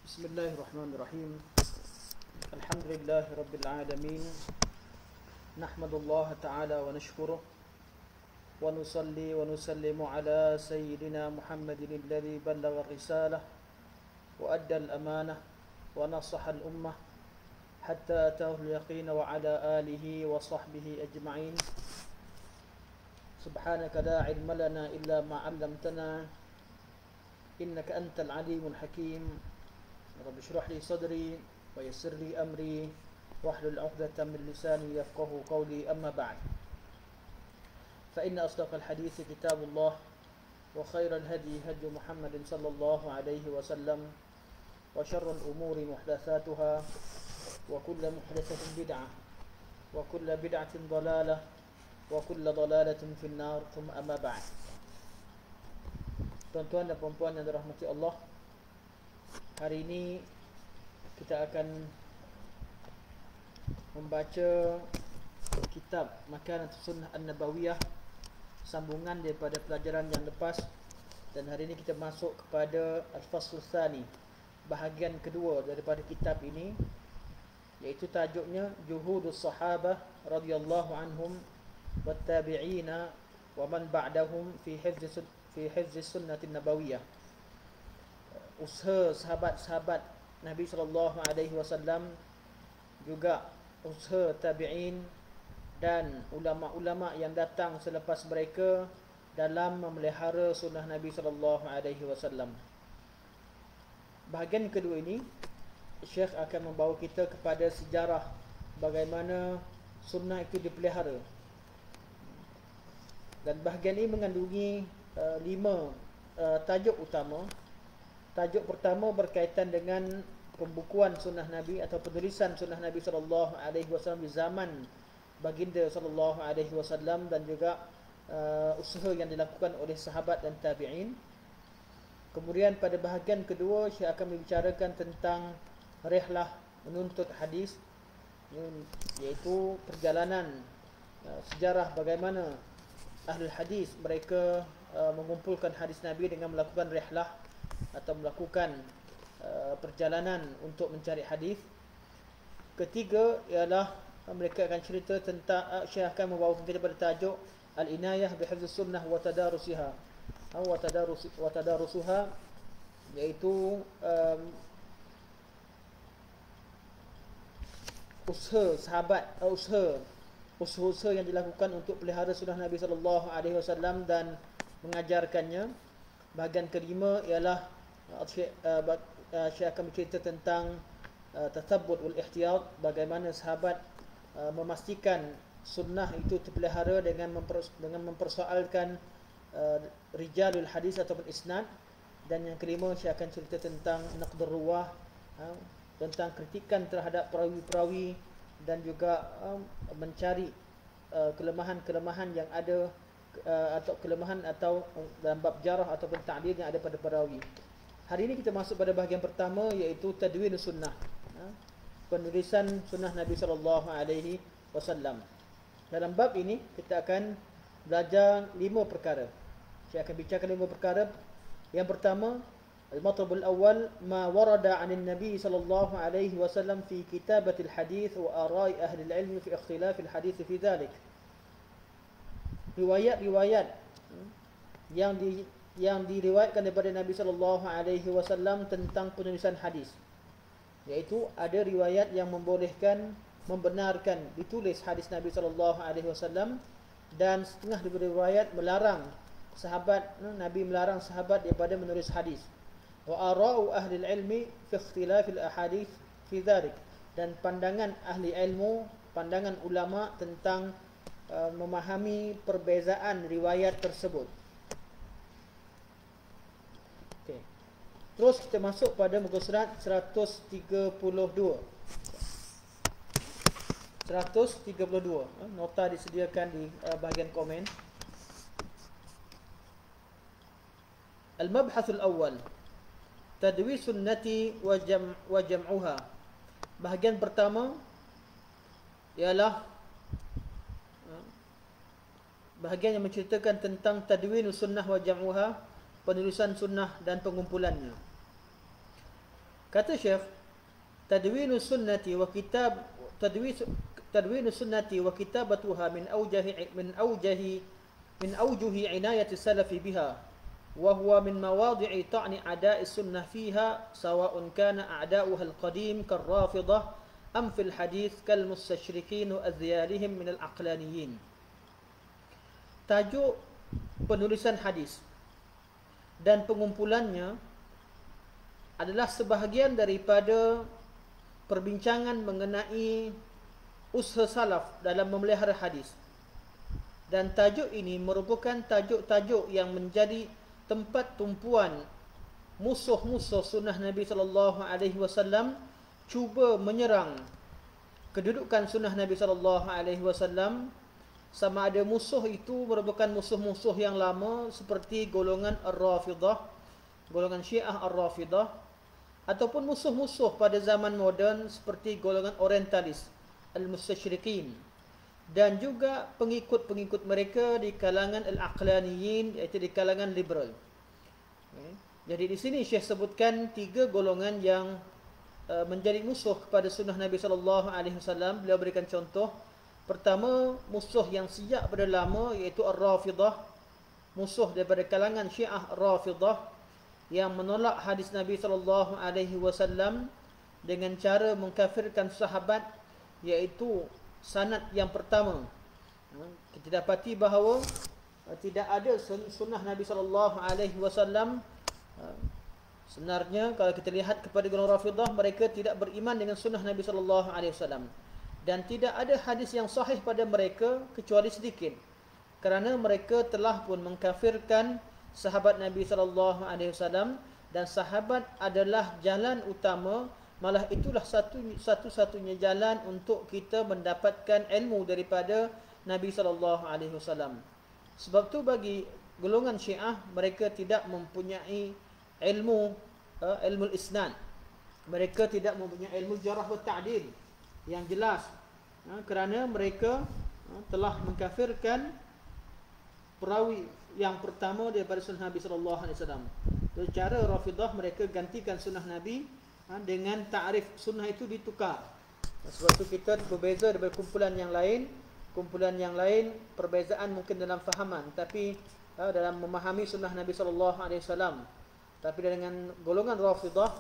بسم الله الرحمن الرحيم. الحمد لله رب العالمين، نحمد الله تعالى ونشكره ونصلي ونسلم على سيدنا محمد الذي بلغ الرسالة وأدى الأمانة ونصح الأمة حتى أتاه اليقين، وعلى آله وصحبه أجمعين. سبحانك لا علم لنا إلا ما علمتنا إنك أنت العليم الحكيم. رب اشرح لي صدري ويسر لي أمري واحلل عقدة من لساني يفقه قولي. أما بعد، فإن أصدق الحديث كتاب الله، وخير الهدي هدي محمد صلى الله عليه وسلم، وشر الأمور محدثاتها، وكل محدثة بدعة، وكل بدعة ضلالة، وكل ضلالة في النار. ثم أما بعد. Tuan-tuan dan puan-puan yang dirahmati Allah, hari ini kita akan membaca kitab Makanat Sunnah An-Nabawiyah, sambungan daripada pelajaran yang lepas. Dan hari ini kita masuk kepada Al-Fasl Tsani, bahagian kedua daripada kitab ini, iaitu tajuknya Juhudus Sahabah radhiyallahu anhum wat tabi'ina wa man ba'dahum fi hifz sunnatin nabawiyah. Usaha sahabat-sahabat Nabi sallallahu alaihi wasallam, juga usaha tabi'in dan ulama-ulama yang datang selepas mereka dalam memelihara sunnah Nabi sallallahu alaihi wasallam. Bahagian kedua ini, Syekh akan membawa kita kepada sejarah bagaimana sunnah itu dipelihara. Dan bahagian ini mengandungi 5 tajuk utama. Tajuk pertama berkaitan dengan pembukuan sunnah Nabi atau penulisan sunnah Nabi sallallahu alaihi wasallam di zaman baginda sallallahu alaihi wasallam, dan juga usaha yang dilakukan oleh sahabat dan tabi'in. Kemudian pada bahagian kedua, Syekh akan membicarakan tentang rihlah menuntut hadis, iaitu perjalanan sejarah bagaimana ahli hadis mereka mengumpulkan hadis Nabi dengan melakukan rihlah atau melakukan perjalanan untuk mencari hadis. Ketiga ialah mereka akan cerita tentang, Syekh akan membawa kita pada tajuk Al-Inayah bihifz sunnah wa tadarusiha wa tadarusuha, iaitu usaha sahabat, usaha yang dilakukan untuk pelihara sunnah Nabi sallallahu alaihi wasallam dan mengajarkannya. Bahagian kelima ialah Syekh akan bercerita tentang tathabbut wal ihtiyat, bagaimana sahabat memastikan sunnah itu terpelihara dengan mempersoalkan rijalul hadis ataupun isnad. Dan yang kelima, Syekh akan cerita tentang naqdur ruwah, tentang kritikan terhadap perawi-perawi, dan juga mencari kelemahan-kelemahan yang ada, atau kelemahan atau dalam bab jarah ataupun ta'dil yang ada pada perawi. Hari ini kita masuk pada bahagian pertama, iaitu tadwinus sunnah, penulisan sunnah Nabi sallallahu alaihi wasallam. Dalam bab ini kita akan belajar 5 perkara. Saya akan bicarakan 5 perkara. Yang pertama, al-matlabul awal ma warada 'anil Nabi sallallahu alaihi wasallam fi kitabatil hadis wa ara'i ahli al-ilm fi ikhtilafil hadis fi dhalik. Riwayat-riwayat yang diriwayatkan daripada Nabi sallallahu alaihi wasallam tentang penulisan hadis, iaitu ada riwayat yang membolehkan, membenarkan ditulis hadis Nabi sallallahu alaihi wasallam, dan setengah daripada riwayat melarang sahabat, Nabi melarang sahabat daripada menulis hadis. Wa ara'u ahli ilmi fi ikhtilafil ahadits fi dhalik, dan pandangan ahli ilmu, pandangan ulama tentang memahami perbezaan riwayat tersebut. Okey. Terus kita masuk pada muka surat 132. 132. Nota disediakan di bahagian komen. Al-mabhathul awal, tadwis sunnati wa jam'uha. Bahagian pertama ialah bahagian yang menceritakan tentang tadwinus sunnah wa jam'uha, penulisan sunnah dan pengumpulannya. Kata Syekh, tadwinu sunnati wa kitab tadwinu sunnati wa kitabatuha min awjuhi inayati salafi biha wa huwa min mawadi'i ta'ni a'da'i sunnah fiha sawa'un kana a'da'uha al-qadim kar-rafidah am fil hadith kal mustashrikin wa azyalihim min al-aqlaniyin. Tajuk penulisan hadis dan pengumpulannya adalah sebahagian daripada perbincangan mengenai usaha salaf dalam memelihara hadis. Dan tajuk ini merupakan tajuk-tajuk yang menjadi tempat tumpuan musuh-musuh sunnah Nabi sallallahu alaihi wasallam cuba menyerang kedudukan sunnah Nabi sallallahu alaihi wasallam, sama ada musuh itu merupakan musuh-musuh yang lama seperti golongan Ar-Rafidah, golongan Syiah Ar-Rafidah, ataupun musuh-musuh pada zaman moden seperti golongan Orientalis, Al-Mustashriqin, dan juga pengikut-pengikut mereka di kalangan Al-Aqlaniyin, iaitu di kalangan liberal. Jadi di sini Syekh sebutkan 3 golongan yang menjadi musuh kepada sunnah Nabi sallallahu alaihi wasallam. Beliau berikan contoh. Pertama, musuh yang sejak pada lama, iaitu Ar-Rafidah, musuh daripada kalangan Syiah Ar-Rafidah yang menolak hadis Nabi sallallahu alaihi wasallam dengan cara mengkafirkan sahabat, iaitu sanad yang pertama. Kita dapati bahawa tidak ada sunnah Nabi sallallahu alaihi wasallam. Sebenarnya kalau kita lihat kepada golongan Rafidah, mereka tidak beriman dengan sunnah Nabi sallallahu alaihi wasallam, dan tidak ada hadis yang sahih pada mereka kecuali sedikit, kerana mereka telah pun mengkafirkan sahabat Nabi sallallahu alaihi wasallam, dan sahabat adalah jalan utama, malah itulah satu-satunya jalan untuk kita mendapatkan ilmu daripada Nabi sallallahu alaihi wasallam. Sebab tu bagi golongan Syiah, mereka tidak mempunyai ilmu isnad. Mereka tidak mempunyai ilmu jarah wa ta'dil yang jelas, kerana mereka telah mengkafirkan perawi yang pertama daripada sunnah Nabi sallallahu alaihi wasallam. Cara Rafidah, mereka gantikan sunnah Nabi dengan ta'rif sunnah itu ditukar. Sebab itu kita berbeza daripada kumpulan yang lain. Kumpulan yang lain perbezaan mungkin dalam fahaman, tapi dalam memahami sunnah Nabi sallallahu alaihi wasallam. Tapi dengan golongan Rafidah,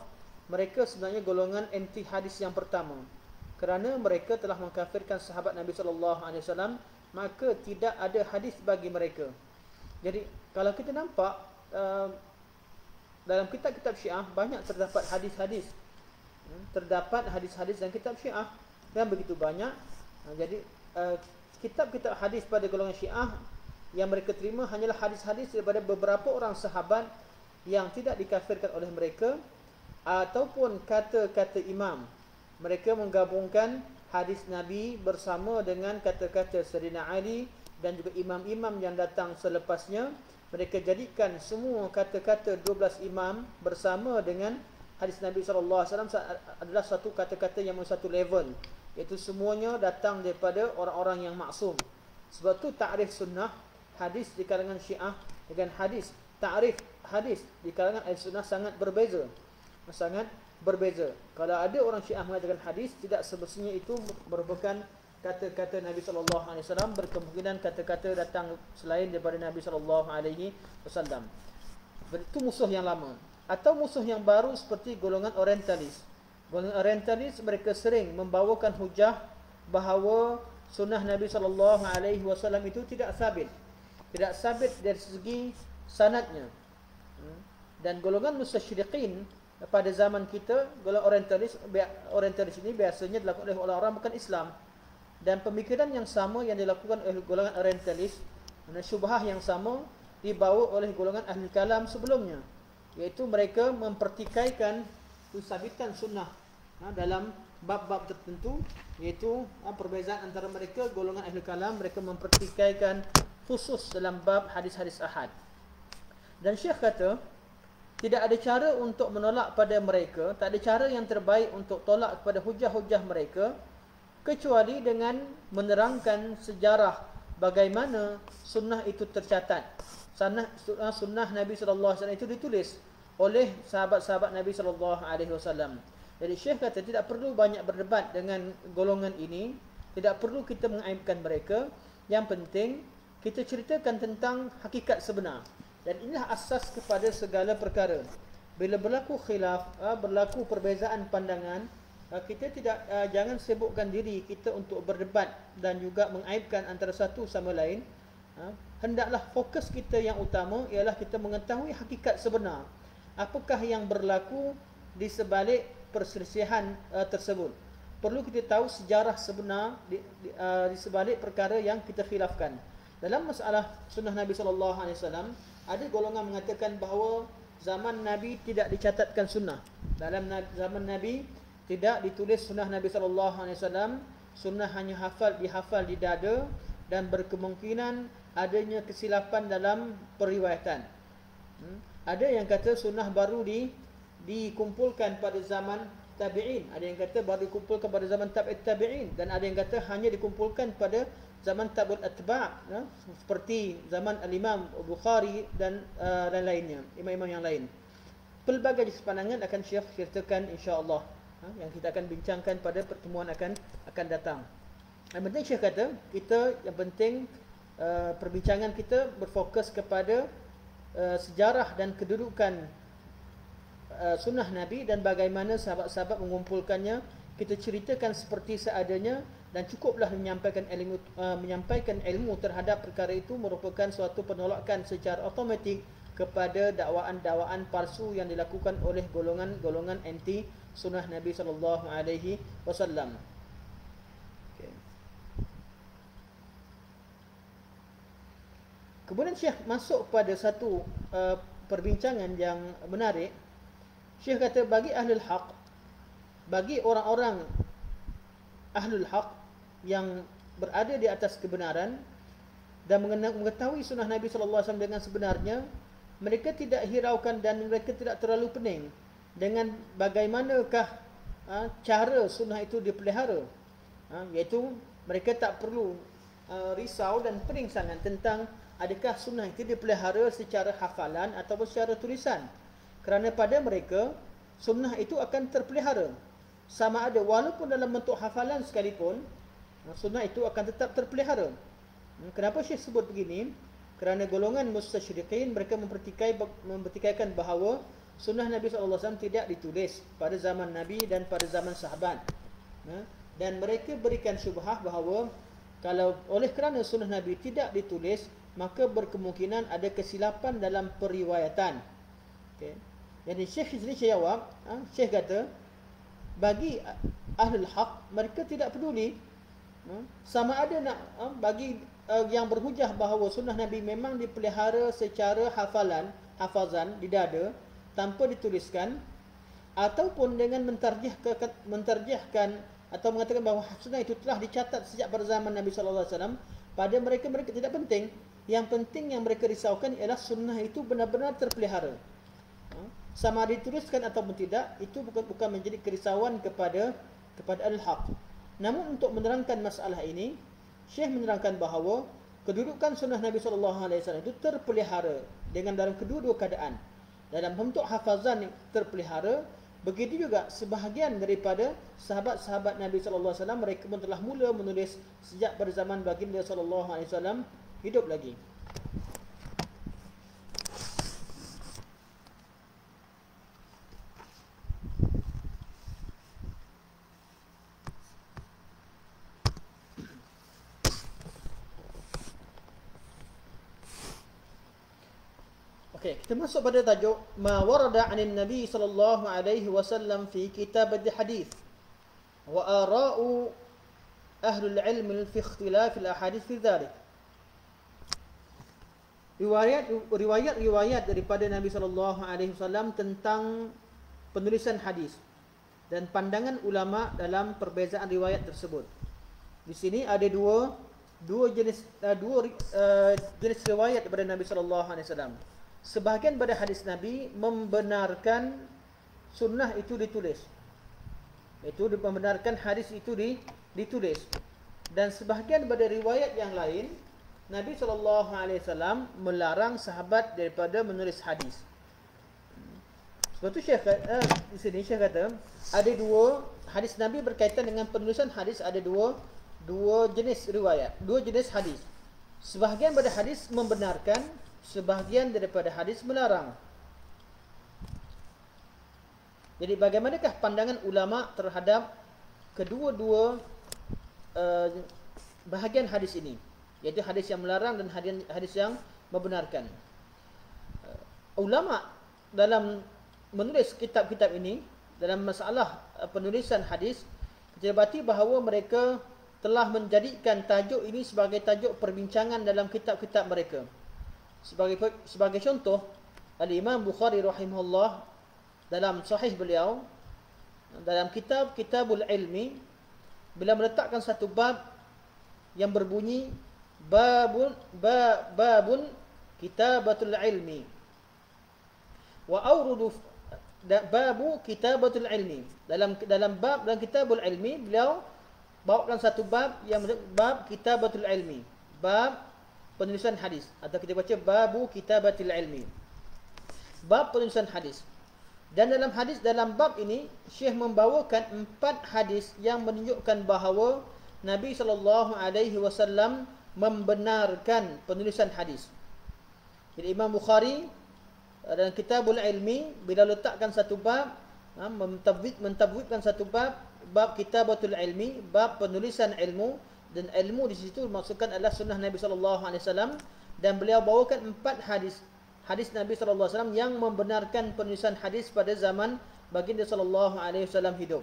mereka sebenarnya golongan anti hadis yang pertama. Kerana mereka telah mengkafirkan sahabat Nabi sallallahu alaihi wasallam, maka tidak ada hadis bagi mereka. Jadi kalau kita nampak dalam kitab-kitab Syiah banyak terdapat hadis-hadis. Terdapat hadis-hadis dalam kitab Syiah yang begitu banyak. Jadi kitab-kitab hadis pada golongan Syiah yang mereka terima hanyalah hadis-hadis daripada beberapa orang sahabat yang tidak dikafirkan oleh mereka, ataupun kata-kata imam. Mereka menggabungkan hadis Nabi bersama dengan kata-kata Sayyidina Ali dan juga imam-imam yang datang selepasnya. Mereka jadikan semua kata-kata 12 imam bersama dengan hadis Nabi sallallahu alaihi wasallam adalah satu kata-kata yang satu level, iaitu semuanya datang daripada orang-orang yang maksum. Sebab tu ta'rif sunnah hadis di kalangan Syiah dengan ta'rif hadis di kalangan Ahlussunnah sangat berbeza. Kalau ada orang Syiah mengatakan hadis, tidak semestinya itu merupakan kata-kata Nabi sallallahu alaihi wasallam, berkemungkinan kata-kata datang selain daripada Nabi sallallahu alaihi wasallam. Itu musuh yang lama. Atau musuh yang baru seperti golongan Orientalis. Golongan Orientalis, mereka sering membawakan hujah bahawa sunnah Nabi sallallahu alaihi wasallam itu tidak sabit. Tidak sabit dari segi sanadnya. Dan golongan Mustasyriqin pada zaman kita, golongan Orientalis ini biasanya dilakukan oleh orang-orang bukan Islam. Dan pemikiran yang sama yang dilakukan oleh golongan Orientalis, syubhah yang sama dibawa oleh golongan Ahli Kalam sebelumnya, iaitu mereka mempertikaikan sabitan sunnah dalam bab-bab tertentu, iaitu perbezaan antara mereka. Golongan Ahli Kalam, mereka mempertikaikan khusus dalam bab hadis-hadis ahad. Dan Syekh kata, tidak ada cara untuk menolak pada mereka, tak ada cara yang terbaik untuk tolak kepada hujah-hujah mereka, kecuali dengan menerangkan sejarah bagaimana sunnah itu tercatat. Sunnah Nabi sallallahu alaihi wasallam itu ditulis oleh sahabat-sahabat Nabi sallallahu alaihi wasallam. Jadi Syekh kata tidak perlu banyak berdebat dengan golongan ini, tidak perlu kita mengaibkan mereka. Yang penting kita ceritakan tentang hakikat sebenar. Dan inilah asas kepada segala perkara. Bila berlaku khilaf, berlaku perbezaan pandangan, kita tidak jangan sibukkan diri kita untuk berdebat dan juga mengaibkan antara satu sama lain. Hendaklah fokus kita yang utama ialah kita mengetahui hakikat sebenar. Apakah yang berlaku di sebalik perselisihan tersebut. Perlu kita tahu sejarah sebenar di sebalik perkara yang kita khilafkan. Dalam masalah sunnah Nabi sallallahu alaihi wasallam, ada golongan mengatakan bahawa zaman Nabi tidak dicatatkan sunnah. Dalam zaman Nabi tidak ditulis sunnah Nabi sallallahu alaihi wasallam. Sunnah hanya dihafal di dada dan berkemungkinan adanya kesilapan dalam periwayatan. Ada yang kata sunnah baru dikumpulkan pada zaman tabi'in, ada yang kata baru dikumpulkan pada zaman tabi'it tabi'in, dan ada yang kata hanya dikumpulkan pada zaman tabi'ut atba', seperti zaman al-Imam Bukhari dan lainnya, imam-imam yang lain. Pelbagai pandangan akan Syekh ceritakan insya-Allah, yang kita akan bincangkan pada pertemuan akan datang. Yang penting Syekh kata, yang penting perbincangan kita berfokus kepada sejarah dan kedudukan sunnah Nabi dan bagaimana sahabat-sahabat mengumpulkannya. Kita ceritakan seperti seadanya dan cukuplah menyampaikan ilmu terhadap perkara itu merupakan suatu penolakan secara automatik kepada dakwaan-dakwaan palsu yang dilakukan oleh golongan anti sunnah Nabi sallallahu alaihi wasallam. Kemudian Syekh masuk pada satu perbincangan yang menarik. Syekh kata bagi ahlul haq, bagi orang-orang ahlul haq yang berada di atas kebenaran dan mengetahui sunnah Nabi sallallahu alaihi wasallam dengan sebenarnya, mereka tidak hiraukan dan mereka tidak terlalu pening dengan bagaimanakah cara sunnah itu dipelihara. Iaitu mereka tak perlu risau dan pening sangat tentang adakah sunnah itu dipelihara secara hafalan ataupun secara tulisan. Kerana pada mereka sunnah itu akan terpelihara. Sama ada walaupun dalam bentuk hafalan sekalipun, sunnah itu akan tetap terpelihara. Kenapa Syekh sebut begini? Kerana golongan mustasyriqin mereka mempertikaikan bahawa sunnah Nabi SAW tidak ditulis pada zaman Nabi dan pada zaman sahabat. Dan mereka berikan syubhah bahawa kalau oleh kerana sunnah Nabi tidak ditulis, maka berkemungkinan ada kesilapan dalam periwayatan. Okay. Jadi Syekh sini jawab, Syekh kata bagi ahlul haq mereka tidak peduli sama ada nak bagi yang berhujah bahawa sunnah Nabi memang dipelihara secara hafazan di dada tanpa dituliskan, ataupun dengan mentarjihkan atau mengatakan bahawa sunnah itu telah dicatat sejak pada zaman Nabi sallallahu alaihi wasallam. Pada mereka tidak penting. Yang penting yang mereka risaukan ialah sunnah itu benar-benar terpelihara. Sama dituliskan ataupun tidak, itu bukan menjadi kerisauan kepada al-haq. Namun untuk menerangkan masalah ini, Syekh menerangkan bahawa kedudukan sunnah Nabi SAW itu terpelihara dengan dalam kedua-dua keadaan. Dalam bentuk hafazan yang terpelihara, begitu juga sebahagian daripada sahabat-sahabat Nabi SAW, mereka pun telah mula menulis sejak pada zaman baginda SAW hidup lagi. Okey, kita masuk pada tajuk ma warada 'anil Nabi sallallahu alaihi wasallam fi kitab al-hadis wa ara'u ahlul ilm fi ikhtilaf al-ahadith fi dhalik. Riwayat daripada Nabi sallallahu alaihi wasallam tentang penulisan hadis dan pandangan ulama dalam perbezaan riwayat tersebut. Di sini ada dua jenis riwayat daripada Nabi sallallahu alaihi wasallam. Sebahagian pada hadis Nabi membenarkan sunnah itu ditulis. Itu membenarkan hadis itu ditulis. Dan sebahagian pada riwayat yang lain, Nabi SAW melarang sahabat daripada menulis hadis. Sebab tu Syekh di sini Syekh kata ada dua hadis Nabi berkaitan dengan penulisan hadis, ada dua jenis riwayat, dua jenis hadis. Sebahagian daripada hadis membenarkan, sebahagian daripada hadis melarang. Jadi bagaimanakah pandangan ulama terhadap kedua-dua bahagian hadis ini, iaitu hadis yang melarang dan hadis yang membenarkan? Ulama dalam menulis kitab-kitab ini, dalam masalah penulisan hadis, kita dapati bahawa mereka telah menjadikan tajuk ini sebagai tajuk perbincangan dalam kitab-kitab mereka. Sebagai contoh, Al-Imam Bukhari rahimahullah dalam sahih beliau, dalam kitab Kitabul Ilmi, bila meletakkan satu bab yang berbunyi babun kitabatul ilmi wa awrudu babu kitabatul ilmi. Dalam Kitabul Ilmi, beliau bawakan satu bab yang bab kitabatul ilmi, bab penulisan hadis, atau kita baca babu kitabatul ilmi, bab penulisan hadis. Dan dalam bab ini Syekh membawakan 4 hadis yang menunjukkan bahawa Nabi SAW membenarkan penulisan hadis. Jadi Imam Bukhari dalam Kitabul Ilmi, bila letakkan satu bab, mentabwidkan satu bab kitabatul ilmi, bab penulisan ilmu, dan ilmu di situ maksudkan adalah sunnah Nabi SAW, dan beliau bawakan 4 hadis Nabi SAW yang membenarkan penulisan hadis pada zaman baginda SAW hidup.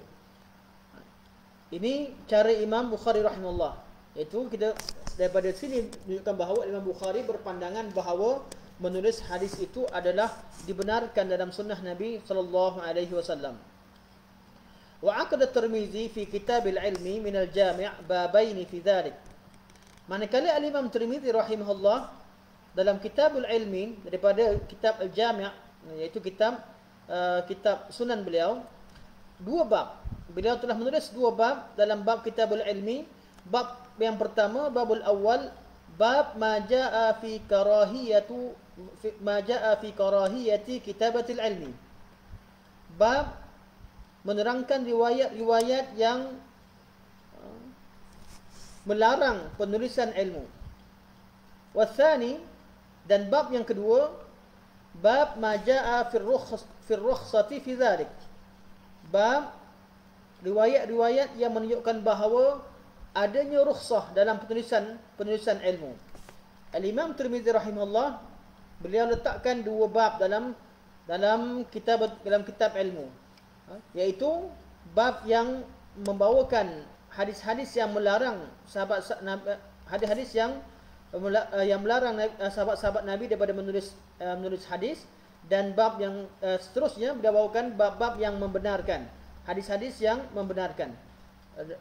Ini cara Imam Bukhari rahimahullah. Iaitu kita daripada sini menunjukkan bahawa Imam Bukhari berpandangan bahawa menulis hadis itu adalah dibenarkan dalam sunnah Nabi SAW. Wa aqad at-Tirmizi fi kitab al-ilmi min al-jami' babaini fi dhalik. Manakala Al-Imam Tirmizi rahimahullah dalam Kitabul Ilmi daripada kitab Al-Jami', iaitu kitab sunan beliau, 2 bab. Beliau telah menulis 2 bab dalam bab Kitabul Ilmi. Bab yang pertama, babul awal, bab ma jaa fi karahiyati kitabatil ilmi. Bab menerangkan riwayat-riwayat yang melarang penulisan ilmu. Wathani, dan bab yang kedua, bab ma jaa fi rukhsati fi dhalik. Bab riwayat-riwayat yang menunjukkan bahawa adanya rukhsah dalam penulisan ilmu. Al-Imam Tirmizi rahimahullah, beliau letakkan 2 bab dalam kitab ilmu, iaitu bab yang membawakan hadis-hadis yang melarang hadis-hadis yang melarang sahabat-sahabat Nabi daripada menulis hadis, dan bab yang seterusnya beliau bawakan bab-bab yang membenarkan, hadis-hadis yang membenarkan.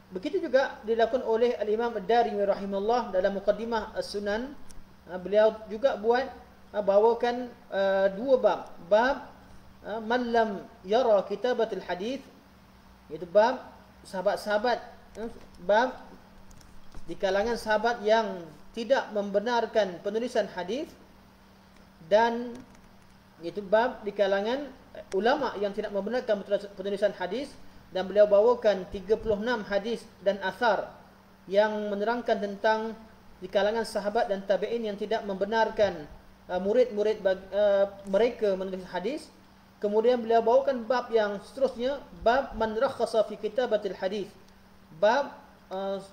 Begitu juga dilakukan oleh Al-Imam Ad-Darimi rahimahullah dalam Muqaddimah As-Sunan. Beliau juga bawakan 2 bab man lam yara kitabatul hadis, iaitu bab sahabat-sahabat, bab di kalangan sahabat yang tidak membenarkan penulisan hadis, dan iaitu bab di kalangan ulama yang tidak membenarkan penulisan hadis. Dan beliau bawakan 36 hadis dan asar yang menerangkan tentang di kalangan sahabat dan tabi'in yang tidak membenarkan murid-murid mereka menulis hadis. Kemudian beliau bawakan bab yang seterusnya, bab man rakhasa fi kitabatil hadis, bab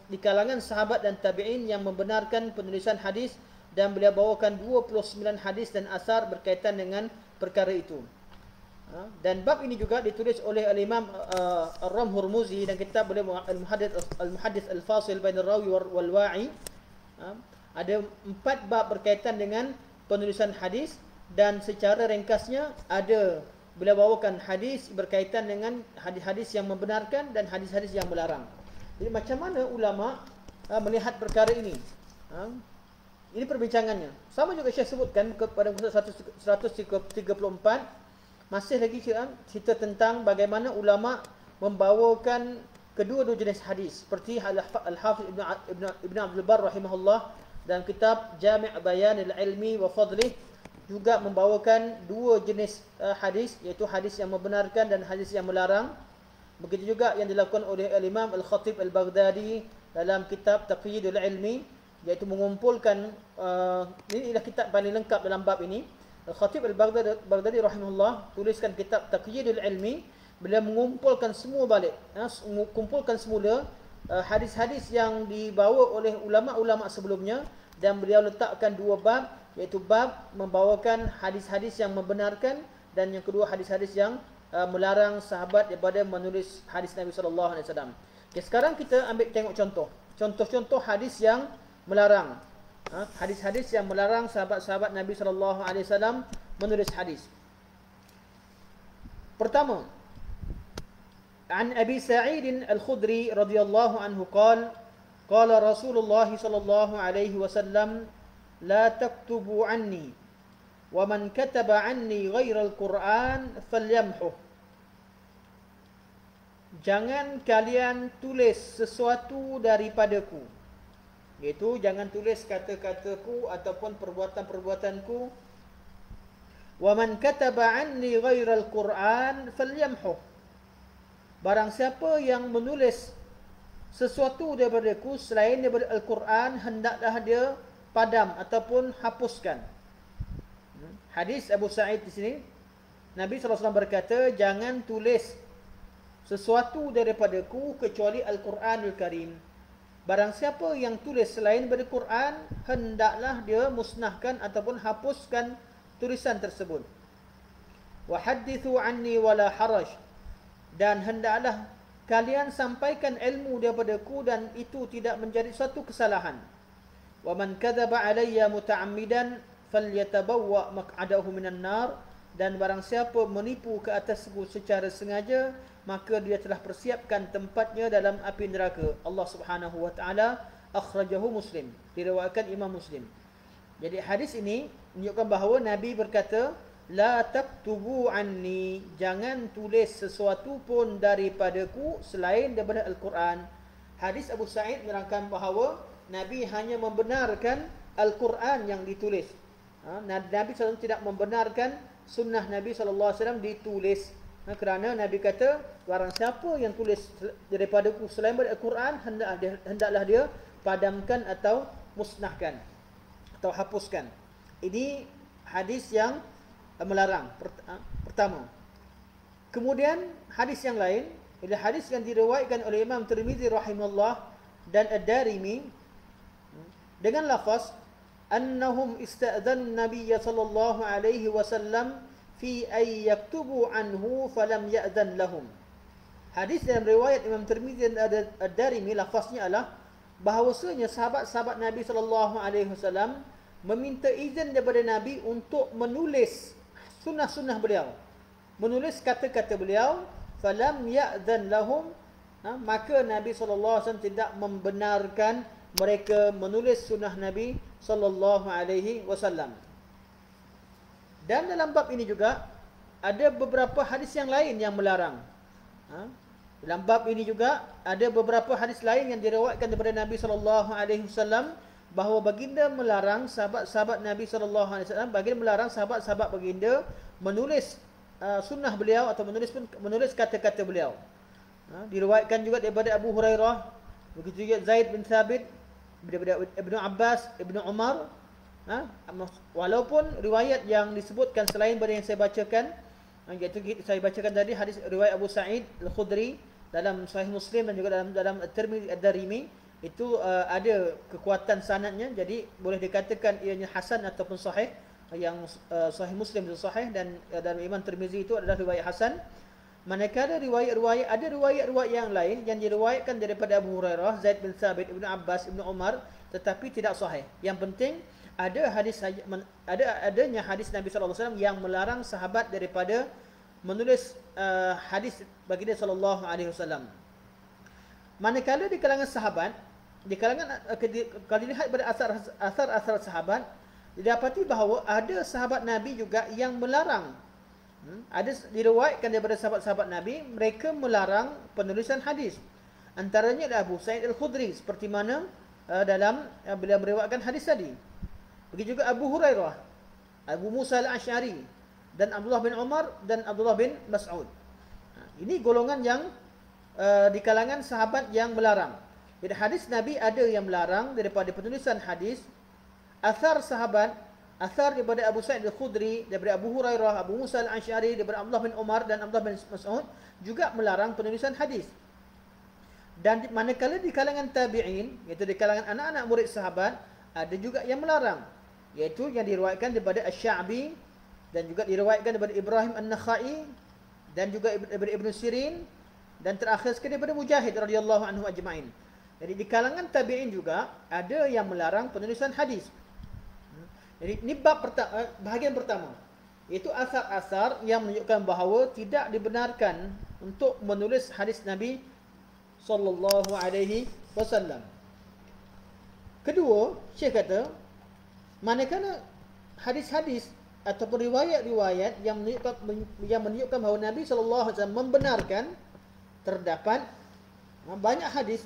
di kalangan sahabat dan tabi'in yang membenarkan penulisan hadis, dan beliau bawakan 29 hadis dan asar berkaitan dengan perkara itu. Dan bab ini juga ditulis oleh Al-Imam Ar-Ram Hurmuzi dan kitab beliau Al-Muhaddits Al-Fasil bain Ar-Rawi wal Wa'i. Ada 4 bab berkaitan dengan penulisan hadis, dan secara ringkasnya ada beliau bawakan hadis berkaitan dengan hadis-hadis yang membenarkan dan hadis-hadis yang melarang. Jadi macam mana ulama melihat perkara ini? Ini perbincangannya. Sama juga saya sebutkan pada muka 134, masih lagi cerita tentang bagaimana ulama membawakan kedua-dua jenis hadis, seperti Al-Hafiz Ibn Abdul Barr rahimahullah dalam kitab Jami' Bayan al-Ilmi wa Fadlih, juga membawakan dua jenis hadis, iaitu hadis yang membenarkan dan hadis yang melarang. Begitu juga yang dilakukan oleh Imam Al-Khatib Al-Baghdadi dalam kitab Taqyidul Ilmi, iaitu mengumpulkan ini adalah kitab paling lengkap dalam bab ini. Al-Khatib Al-Baghdadi rahimahullah tuliskan kitab Taqyidul Ilmi. Beliau mengumpulkan semua balik, kumpulkan semula hadis-hadis yang dibawa oleh ulama-ulama sebelumnya, dan beliau letakkan dua bab, iaitu bab membawakan hadis-hadis yang membenarkan, dan yang kedua hadis-hadis yang melarang sahabat daripada menulis hadis Nabi sallallahu alaihi wasallam. Okay, sekarang kita ambil tengok contoh hadis yang melarang. Hadis-hadis yang melarang sahabat-sahabat Nabi sallallahu alaihi wasallam menulis hadis. Pertama, an Abi Sa'id Al-Khudri radhiyallahu anhu qala Rasulullah sallallahu alaihi wasallam la taktubu anni wa man kataba anni ghairal Qur'an falyamhu. Jangan kalian tulis sesuatu daripadaku, iaitu jangan tulis kata-kataku ataupun perbuatan-perbuatanku. Wa man kataba anni ghairal Qur'an falyamhu. Barang siapa yang menulis sesuatu daripadaku selain daripada Al-Quran, hendaklah dia padam ataupun hapuskan. Hadis Abu Sa'id di sini, Nabi SAW berkata, jangan tulis sesuatu daripadaku kecuali Al-Quranul Karim. Barang siapa yang tulis selain daripada Quran, hendaklah dia musnahkan ataupun hapuskan tulisan tersebut. Wa hadithu anni wala haraj. Dan hendaklah kalian sampaikan ilmu daripadaku dan itu tidak menjadi satu kesalahan. Wa man kadzaba alayya muta'ammidan falyatabawwa maq'adahu minan nar. Dan barang siapa menipu ke atasku secara sengaja, maka dia telah persiapkan tempatnya dalam api neraka. Allah Subhanahu wa taala akhrajahu Muslim, diriwayatkan Imam Muslim. Jadi hadis ini menunjukkan bahawa Nabi berkata, la taktubu anni, jangan tulis sesuatu pun daripadaku selain daripada Al-Quran. Hadis Abu Sa'id menerangkan bahawa Nabi hanya membenarkan Al-Quran yang ditulis. Nabi SAW tidak membenarkan sunnah Nabi SAW ditulis. Kerana Nabi kata, barang siapa yang tulis daripadaku selain daripada Al-Quran, hendaklah dia padamkan atau musnahkan atau hapuskan. Ini hadis yang melarang pertama. Kemudian hadis yang lain ialah hadis yang diriwayatkan oleh Imam Tirmizi rahimahullah dan Ad-Darimi dengan lafaz annahum ista'dzan Nabiy sallallahu alaihi wasallam fi ay yaktubu anhu falam ya'dzan lahum. Hadis dalam riwayat Imam Tirmizi dan Ad-Darimi lafaznya adalah bahawasanya sahabat-sahabat Nabi sallallahu alaihi wasallam meminta izin daripada Nabi untuk menulis sunnah-sunnah beliau, menulis kata-kata beliau, falam ya'dzan lahum, maka Nabi SAW tidak membenarkan mereka menulis sunnah Nabi SAW. Dan dalam bab ini juga ada beberapa hadis yang lain yang melarang. Dalam bab ini juga ada beberapa hadis lain yang diriwayatkan daripada Nabi SAW bahawa baginda melarang sahabat-sahabat Nabi SAW, baginda melarang sahabat-sahabat baginda menulis sunnah beliau atau menulis kata-kata beliau. Diriwayatkan juga daripada Abu Hurairah, begitu juga Zaid bin Thabit, daripada Ibnu Abbas, Ibnu Umar. Walaupun riwayat yang disebutkan selain daripada yang saya bacakan, iaitu saya bacakan tadi hadis riwayat Abu Sa'id Al-Khudri dalam Sahih Muslim dan juga dalam At-Tirmidzi Ad-Darimi, itu ada kekuatan sanadnya, jadi boleh dikatakan ianya hasan ataupun sahih. Yang Sahih Muslim itu sahih dan dalam Imam Tirmizi itu adalah riwayat hasan. Manakala ada riwayat-riwayat yang lain yang diriwayatkan daripada Abu Hurairah, Zaid bin Thabit, Ibnu Abbas, Ibnu Umar, tetapi tidak sahih. Yang penting adanya hadis Nabi sallallahu alaihi wasallam yang melarang sahabat daripada menulis hadis baginda sallallahu alaihi wasallam. Manakala di kalangan sahabat, kalau dilihat pada asar-asar sahabat, didapati bahawa ada sahabat Nabi juga yang melarang. Ada diriwayatkan daripada sahabat-sahabat Nabi, mereka melarang penulisan hadis. Antaranya adalah Abu Sa'id Al-Khudri, seperti mana dalam beliau meriwayatkan hadis tadi. Begitu juga Abu Hurairah. Abu Musa al-Asy'ari dan Abdullah bin Umar dan Abdullah bin Mas'ud. Ini golongan yang di kalangan sahabat yang melarang. Jadi hadis Nabi ada yang melarang daripada penulisan hadis. Athar sahabat, athar daripada Abu Sa'id al-Khudri, daripada Abu Hurairah, Abu Musa al-Asy'ari, daripada Abdullah bin Umar dan Abdullah bin Mas'ud juga melarang penulisan hadis. Dan manakala di kalangan tabi'in, iaitu di kalangan anak-anak murid sahabat, ada juga yang melarang, iaitu yang diriwayatkan daripada Asy-Sya'bi dan juga diriwayatkan daripada Ibrahim An-Nakhai dan juga daripada Ibn Sirin dan terakhir sekali daripada Mujahid radhiyallahu anhu ajma'in. Jadi di kalangan tabi'in juga ada yang melarang penulisan hadis. Jadi ini bahagian pertama, iaitu asar-asar yang menunjukkan bahawa tidak dibenarkan untuk menulis hadis Nabi sallallahu alaihi wasallam. Kedua, Syekh kata, manakala hadis-hadis ataupun riwayat-riwayat yang menunjukkan bahawa Nabi sallallahu alaihi wasallam membenarkan, terdapat banyak hadis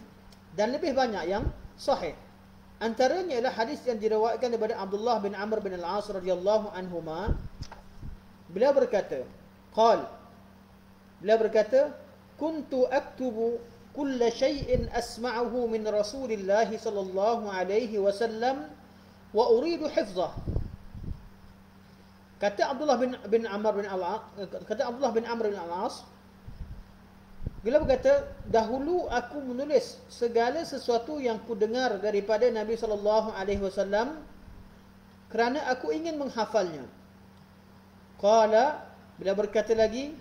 dan lebih banyak yang sahih. Antaranya ialah hadis yang diriwayatkan daripada Abdullah bin Amr bin Al-As radhiyallahu anhuma. Beliau berkata, kuntu aktubu kulla shay'in asma'uhu min Rasulillah sallallahu alaihi wasallam wa uridu hifzah. Kata Abdullah bin Amr bin Al-As, beliau berkata, dahulu aku menulis segala sesuatu yang ku dengar daripada Nabi sallallahu alaihi wasallam kerana aku ingin menghafalnya. Qala, beliau berkata lagi,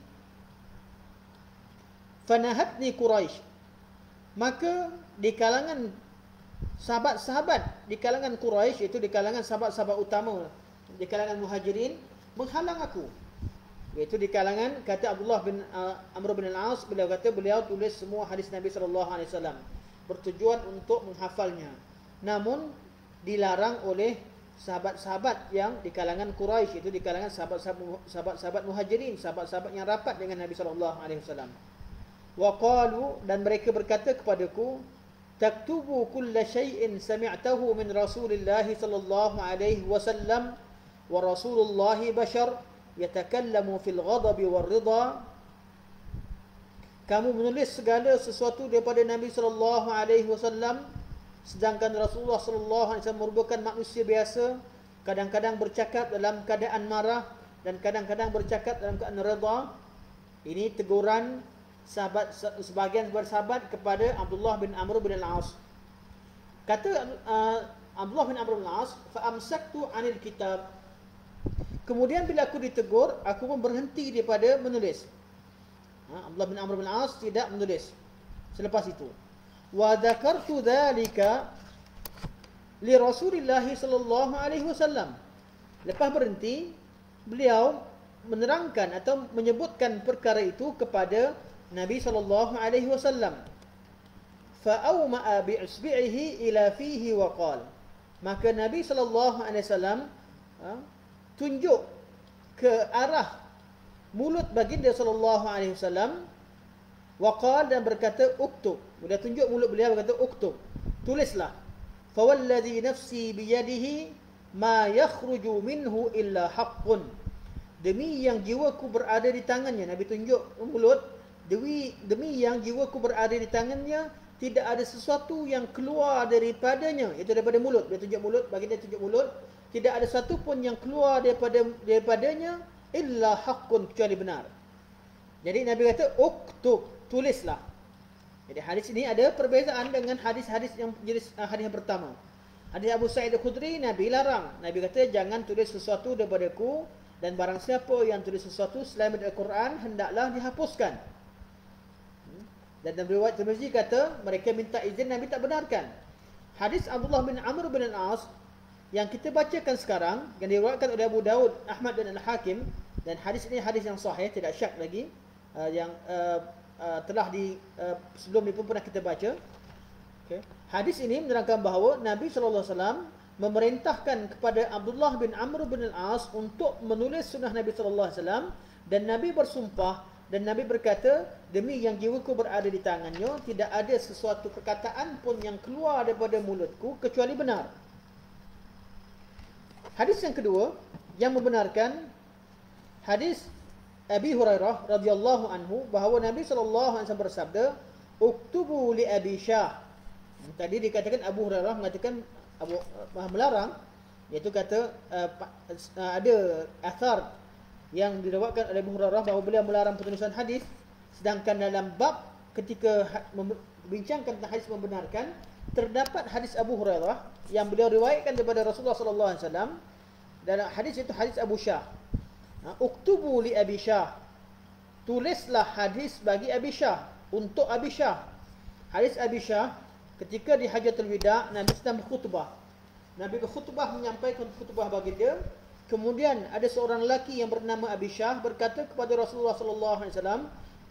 fanahatni Quraisy. Maka di kalangan sahabat-sahabat di kalangan Quraisy, itu di kalangan sahabat-sahabat utama di kalangan Muhajirin, menghalang aku. Iaitu di kalangan, kata Abdullah bin Amr bin Al-As, beliau kata beliau tulis semua hadis Nabi sallallahu alaihi wasallam bertujuan untuk menghafalnya. Namun dilarang oleh sahabat-sahabat yang di kalangan Quraisy, itu di kalangan sahabat-sahabat Muhajirin, sahabat-sahabat yang rapat dengan Nabi sallallahu alaihi wasallam. Wa qalu, dan mereka berkata kepadaku, taktubu kulla syai'in sami'tahu min Rasulillah sallallahu alaihi wasallam wa Rasulullah bashar yatakallamu fil ghadabi war ridha. Kamu menulis segala sesuatu daripada Nabi sallallahu alaihi wasallam, sedangkan Rasulullah sallallahu alaihi wasallam merupakan manusia biasa, kadang-kadang bercakap dalam keadaan marah dan kadang-kadang bercakap dalam keadaan redha. Ini teguran sebahagian sahabat kepada Abdullah bin Amr bin Al-As. Kata Abdullah bin Amr bin Al-As, fa amsaktu 'anil kitab. Kemudian bila aku ditegur, aku pun berhenti daripada menulis. Abdullah bin Amr bin Al-As tidak menulis selepas itu. Wa dzakartu dzalika li Rasulillah sallallahu alaihi wasallam. Lepas berhenti, beliau menerangkan atau menyebutkan perkara itu kepada Nabi sallallahu alaihi wasallam. Fa awma'a bi isbi'ihi ila fihi wa qala. Maka Nabi sallallahu alaihi wasallam tunjuk ke arah mulut baginda sallallahu alaihi wasallam, waqal, dan berkata uktub. Beliau tunjuk mulut beliau, berkata uktub, tulislah. Fa wallazi nafsi bi yadihi ma yakhruju minhu illa haqqun. Demi yang jiwaku berada di tangannya, Nabi tunjuk mulut, demi yang jiwaku berada di tangannya, tidak ada sesuatu yang keluar daripadanya, itu daripada mulut. Dia tunjuk mulut, baginda tunjuk mulut, tidak ada satu pun yang keluar daripadanya illa haqqun, kecuali benar. Jadi Nabi kata uktub, tulislah. Jadi hadis ini ada perbezaan dengan hadis-hadis yang jenis hadis yang pertama. Hadis Abu Sa'id al-Khudri, Nabi larang. Nabi kata jangan tulis sesuatu daripadaku, dan barang siapa yang tulis sesuatu selain daripada Al-Quran hendaklah dihapuskan. Dan dalam riwayat Tirmizi kata mereka minta izin, Nabi tak benarkan. Hadis Abdullah bin Amr bin Al-As yang kita bacakan sekarang, yang diriwayatkan oleh Abu Daud, Ahmad dan Al-Hakim, dan hadis ini hadis yang sahih, tidak syak lagi, yang telah sebelum ni pun pernah kita baca. Okay. Hadis ini menerangkan bahawa Nabi SAW memerintahkan kepada Abdullah bin Amr bin Al-As untuk menulis sunnah Nabi SAW, dan Nabi bersumpah dan Nabi berkata, demi yang jiwaku berada di tangannya, tidak ada sesuatu perkataan pun yang keluar daripada mulutku kecuali benar. Hadis yang kedua, yang membenarkan hadis Abi Hurairah radhiyallahu anhu bahawa Nabi sallallahu alaihi wasallam bersabda, "Uktubu li Abi Syah." Tadi dikatakan Abu Hurairah mengatakan melarang, iaitu kata ada athar yang diriwayatkan oleh Abu Hurairah bahawa beliau melarang penulisan hadis, sedangkan dalam bab ketika membincangkan tentang hadis membenarkan, terdapat hadis Abu Hurairah yang beliau riwayatkan daripada Rasulullah sallallahu alaihi wasallam. Dalam hadis itu hadis Abu Syah. Uktubu li Abi Syah. Tulislah hadis bagi Abi Syah, untuk Abi Syah. Hadis Abi Syah ketika di Hajatul Wida, Nabi sedang berkhutbah. Nabi berkhutbah, menyampaikan khutbah bagi dia. Kemudian ada seorang lelaki yang bernama Abi Syah berkata kepada Rasulullah sallallahu alaihi wasallam,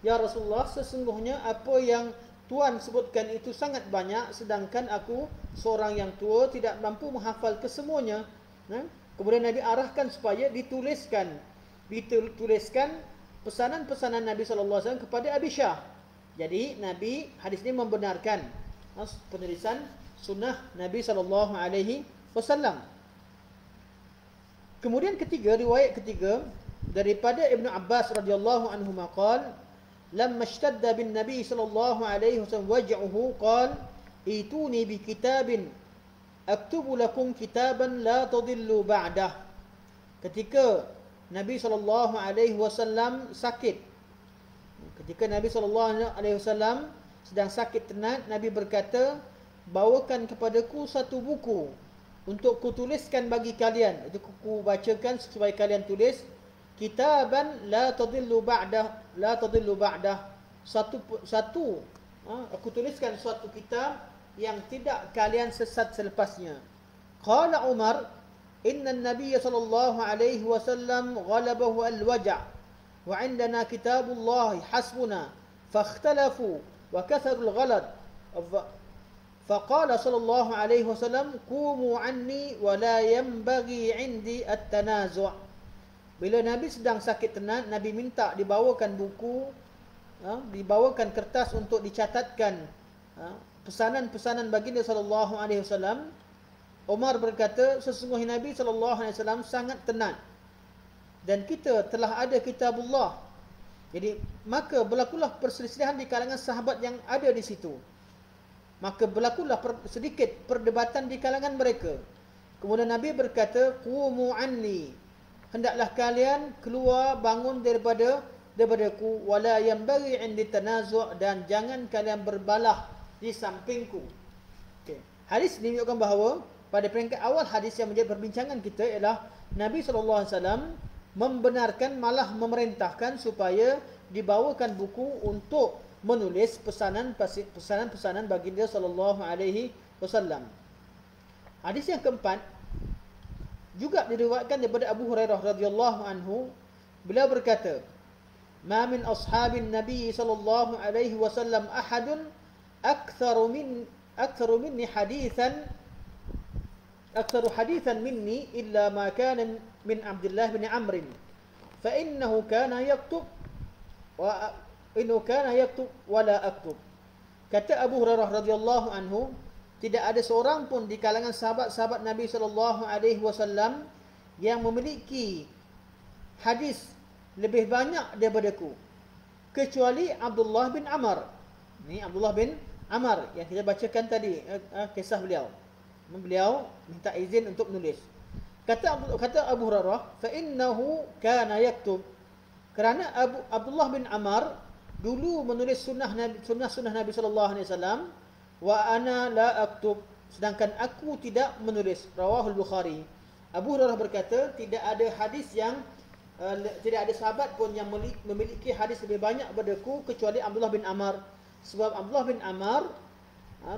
"Ya Rasulullah, sesungguhnya apa yang Tuan sebutkan itu sangat banyak, sedangkan aku seorang yang tua tidak mampu menghafal kesemuanya." Kemudian Nabi arahkan supaya dituliskan pesanan-pesanan Nabi sallallahu alaihi wasallam kepada Abi Syah. Jadi Nabi hadis ini membenarkan penulisan sunnah Nabi sallallahu alaihi wasallam. Kemudian riwayat ketiga daripada Ibnu Abbas radhiyallahu anhu maqal, "Lamma ishtadda bin Nabi sallallahu alaihi wasallam waj'uhu qala, ituni bi kitabin aktubu lakum kitaban la tadillu ba'dah." Ketika Nabi sallallahu alaihi wasallam sakit, ketika Nabi sallallahu alaihi wasallam sedang sakit tenat, Nabi berkata, "Bawakan kepadaku satu buku untuk kutuliskan bagi kalian." Itu ku bacakan supaya kalian tulis, kitaban la tadillu ba'dah. Aku tuliskan suatu kitab yang tidak kalian sesat selepasnya. Qala Umar, "Inna an-nabiy sallallahu alaihi wasallam ghalabahu al-waja' wa 'indana kitabullah hasbuna fakhtalafu wa katharu al-ghalat." Faqala sallallahu alaihi wasallam, "Qumu 'anni wa la yanbaghi 'indi at-tanazu'." Bila Nabi sedang sakit tenat, Nabi minta dibawakan buku, dibawakan kertas untuk dicatatkan pesanan-pesanan baginda sallallahu alaihi wasallam. Umar berkata, "Sesungguhnya Nabi sallallahu alaihi wasallam sangat tenat dan kita telah ada kitabullah." Jadi maka berlakulah perselisihan di kalangan sahabat yang ada di situ. Maka berlakulah sedikit perdebatan di kalangan mereka. Kemudian Nabi berkata, "Qumu anni." Hendaklah kalian keluar bangun daripadaku, wala yanbaghi 'indi tanazu', dan jangan kalian berbalah di sampingku. Okay. Hadis ini menunjukkan bahawa pada peringkat awal hadis yang menjadi perbincangan kita ialah Nabi SAW membenarkan, malah memerintahkan supaya dibawakan buku untuk menulis pesanan-pesanan baginda sallallahu alaihi wasallam. Hadis yang keempat juga diriwayatkan daripada Abu Hurairah radhiyallahu anhu. Beliau berkata, "Ma min ashabin Nabi sallallahu alaihi wasallam ahadun aktsaru minni hadithan minni illa ma kana min Abdullah bin Amr fa innahu kana yaktub wa la aktub." Kata Abu Hurairah radhiyallahu anhu, tidak ada seorang pun di kalangan sahabat-sahabat Nabi sallallahu alaihi wasallam yang memiliki hadis lebih banyak daripadaku kecuali Abdullah bin Amr. Ni Abdullah bin Amr yang kita bacakan tadi kisah beliau. Beliau minta izin untuk menulis. Kata Abu Hurairah, "Fa innahu kana yaktub." Kerana Abdullah bin Amr dulu menulis sunnah Nabi sallallahu alaihi wasallam, wa ana la aktub, sedangkan aku tidak menulis. Rawahul Bukhari. Abu Hurairah berkata, tidak ada sahabat pun yang memiliki hadis lebih banyak daripada kecuali Abdullah bin Amr. Sebab Abdullah bin Amr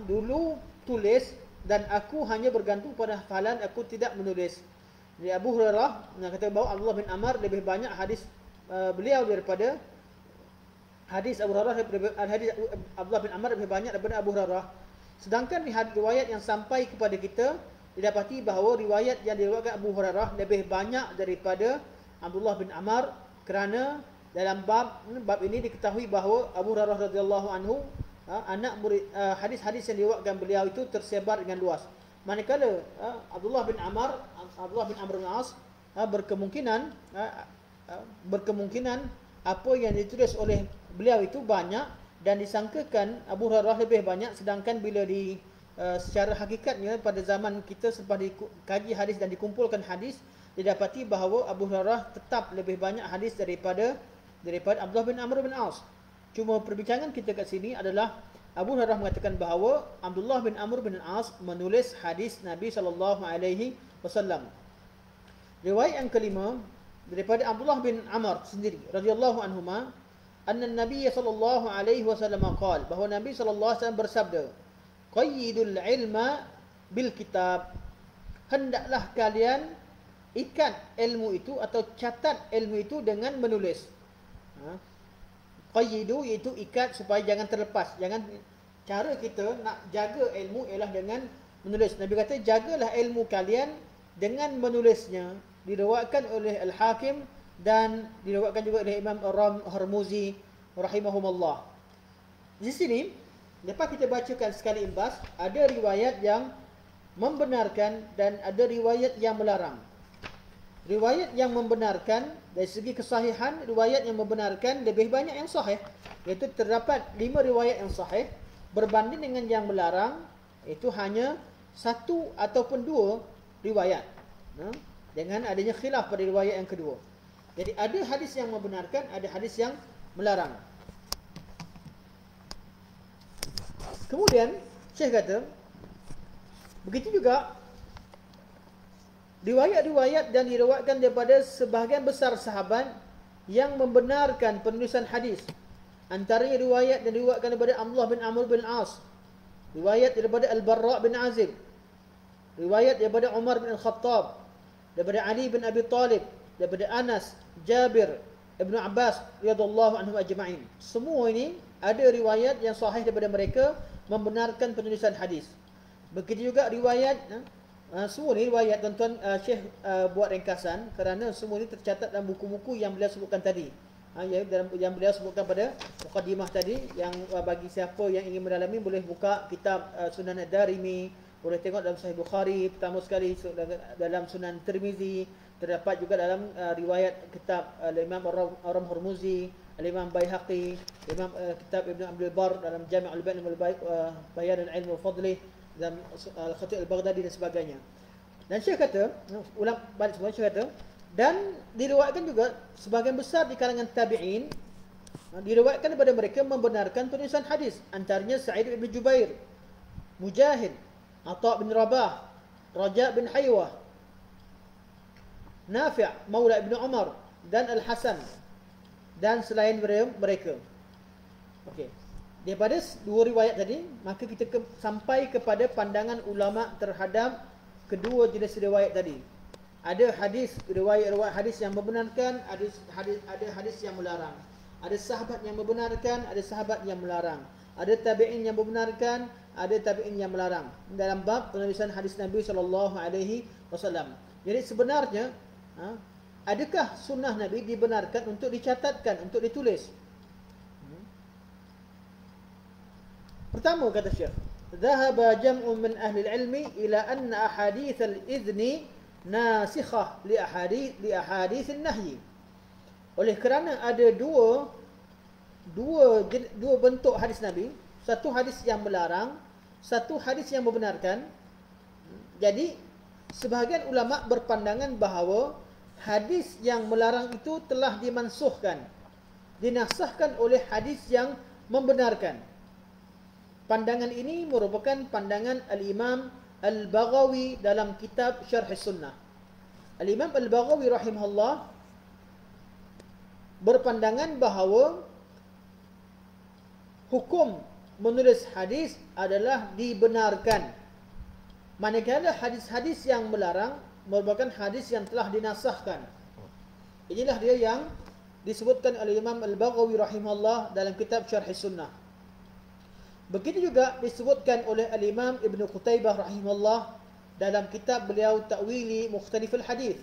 dulu tulis dan aku hanya bergantung pada hafalan, aku tidak menulis. Jadi Abu Hurairah kata bahawa Abdullah bin Amr lebih banyak hadis beliau daripada hadis Abu Hurairah. Hadis Abdullah bin Amr lebih banyak daripada Abu Hurairah. Sedangkan riwayat yang sampai kepada kita didapati bahawa riwayat yang diriwayatkan Abu Hurairah lebih banyak daripada Abdullah bin Amr, kerana dalam bab ini diketahui bahawa Abu Hurairah radhiyallahu anhu anak murid, hadis-hadis yang diriwayatkan beliau itu tersebar dengan luas. Manakala Abdullah bin Amr bin As berkemungkinan apa yang ditulis oleh beliau itu banyak dan disangkakan Abu Hurairah lebih banyak, sedangkan bila secara hakikatnya pada zaman kita selepas dikaji hadis dan dikumpulkan hadis, didapati bahawa Abu Hurairah tetap lebih banyak hadis daripada Abdullah bin Amr bin As. Cuma perbincangan kita kat sini adalah Abu Hurairah mengatakan bahawa Abdullah bin Amr bin As menulis hadis Nabi SAW. Riwayat yang kelima daripada Abdullah bin Amr sendiri radhiyallahu anhuma, anna Nabi sallallahu alaihi wasallam qaal, bahawa Nabi sallallahu alaihi wasallam bersabda, qayyidul ilma bil kitab, hendaklah kalian ikat ilmu itu atau catat ilmu itu dengan menulis. Qayyidu iaitu ikat supaya jangan terlepas. Cara kita nak jaga ilmu ialah dengan menulis. Nabi kata jagalah ilmu kalian dengan menulisnya. Diriwayatkan oleh Al-Hakim dan diriwayatkan juga oleh Imam Ar-Hormuzi rahimahumullah. Di sini lepas kita bacakan sekali imbas, ada riwayat yang membenarkan dan ada riwayat yang melarang. Riwayat yang membenarkan dari segi kesahihan, riwayat yang membenarkan lebih banyak yang sahih, iaitu terdapat 5 riwayat yang sahih, berbanding dengan yang melarang itu hanya 1 ataupun 2 riwayat, dengan adanya khilaf pada riwayat yang kedua. Jadi ada hadis yang membenarkan, ada hadis yang melarang. Kemudian Syekh kata, begitu juga riwayat-riwayat dan diriwayatkan daripada sebahagian besar sahabat yang membenarkan penulisan hadis. Antaranya riwayat dan diriwayatkan daripada Abdullah bin Amr bin As, riwayat daripada Al-Barra bin Azib, riwayat daripada Umar bin Al-Khattab, daripada Ali bin Abi Talib, daripada Anas, Jabir, Ibnu Abbas radhiyallahu anhum ajma'in. Semua ini ada riwayat yang sahih daripada mereka membenarkan penulisan hadis. Begitu juga riwayat, semua ni riwayat, tuan-tuan, Syekh buat ringkasan kerana semua ini tercatat dalam buku-buku yang beliau sebutkan tadi. Yang beliau sebutkan pada muqaddimah tadi, yang bagi siapa yang ingin mendalami boleh buka kitab Sunan Ad-Darimi, boleh tengok dalam Sahih Bukhari, pertama sekali dalam Sunan Tirmizi, terdapat juga dalam riwayat kitab Imam Ar-Hormuzi, Imam Baihaqi, Imam kitab Ibn Abdul Bar dalam Jami' al-Bayan wal Bayan al-Ilm wa Fadlih, dan Al-Khatib al-Baghdadi dan sebagainya. Dan Syekh kata, ulang balik semua, Syekh kata, dan diriwayatkan juga sebahagian besar di kalangan tabi'in, diriwayatkan daripada mereka membenarkan penulisan hadis. Antaranya Sa'id bin Jubair, Mujahid, Atha' bin Rabah, Raja' bin Haywah, Nafi' Maula Ibn Umar dan Al-Hasan dan selain mereka. Okey. Daripada 2 riwayat tadi, maka kita sampai kepada pandangan ulama terhadap kedua jenis riwayat tadi. Ada riwayat hadis yang membenarkan, ada hadis yang melarang. Ada sahabat yang membenarkan, ada sahabat yang melarang. Ada tabi'in yang membenarkan, ada tabi'in yang melarang. Dalam bab penulisan hadis Nabi SAW. Jadi sebenarnya, adakah sunnah Nabi dibenarkan untuk dicatatkan, untuk ditulis? Pertama kata Syekh, "Dhahaba jam'un min ahli al-ilmi ila anna ahadith al-idhni nasikhah li ahadith an-nahyi." Oleh kerana ada dua bentuk hadis Nabi, satu hadis yang melarang, satu hadis yang membenarkan. Jadi sebahagian ulama berpandangan bahawa hadis yang melarang itu telah dimansuhkan, dinasahkan oleh hadis yang membenarkan. Pandangan ini merupakan pandangan Al-Imam Al-Baghawi dalam kitab Syarh Sunnah. Al-Imam Al-Baghawi rahimahullah berpandangan bahawa hukum menulis hadis adalah dibenarkan, manakala hadis-hadis yang melarang merupakan hadis yang telah dinasahkan. Inilah dia yang disebutkan oleh Imam Al-Baghawi rahimahullah dalam kitab Syarh Sunnah. Begitu juga disebutkan oleh Al-Imam Ibn Qutaybah rahimahullah dalam kitab beliau Ta'wili Mukhtaliful Hadith.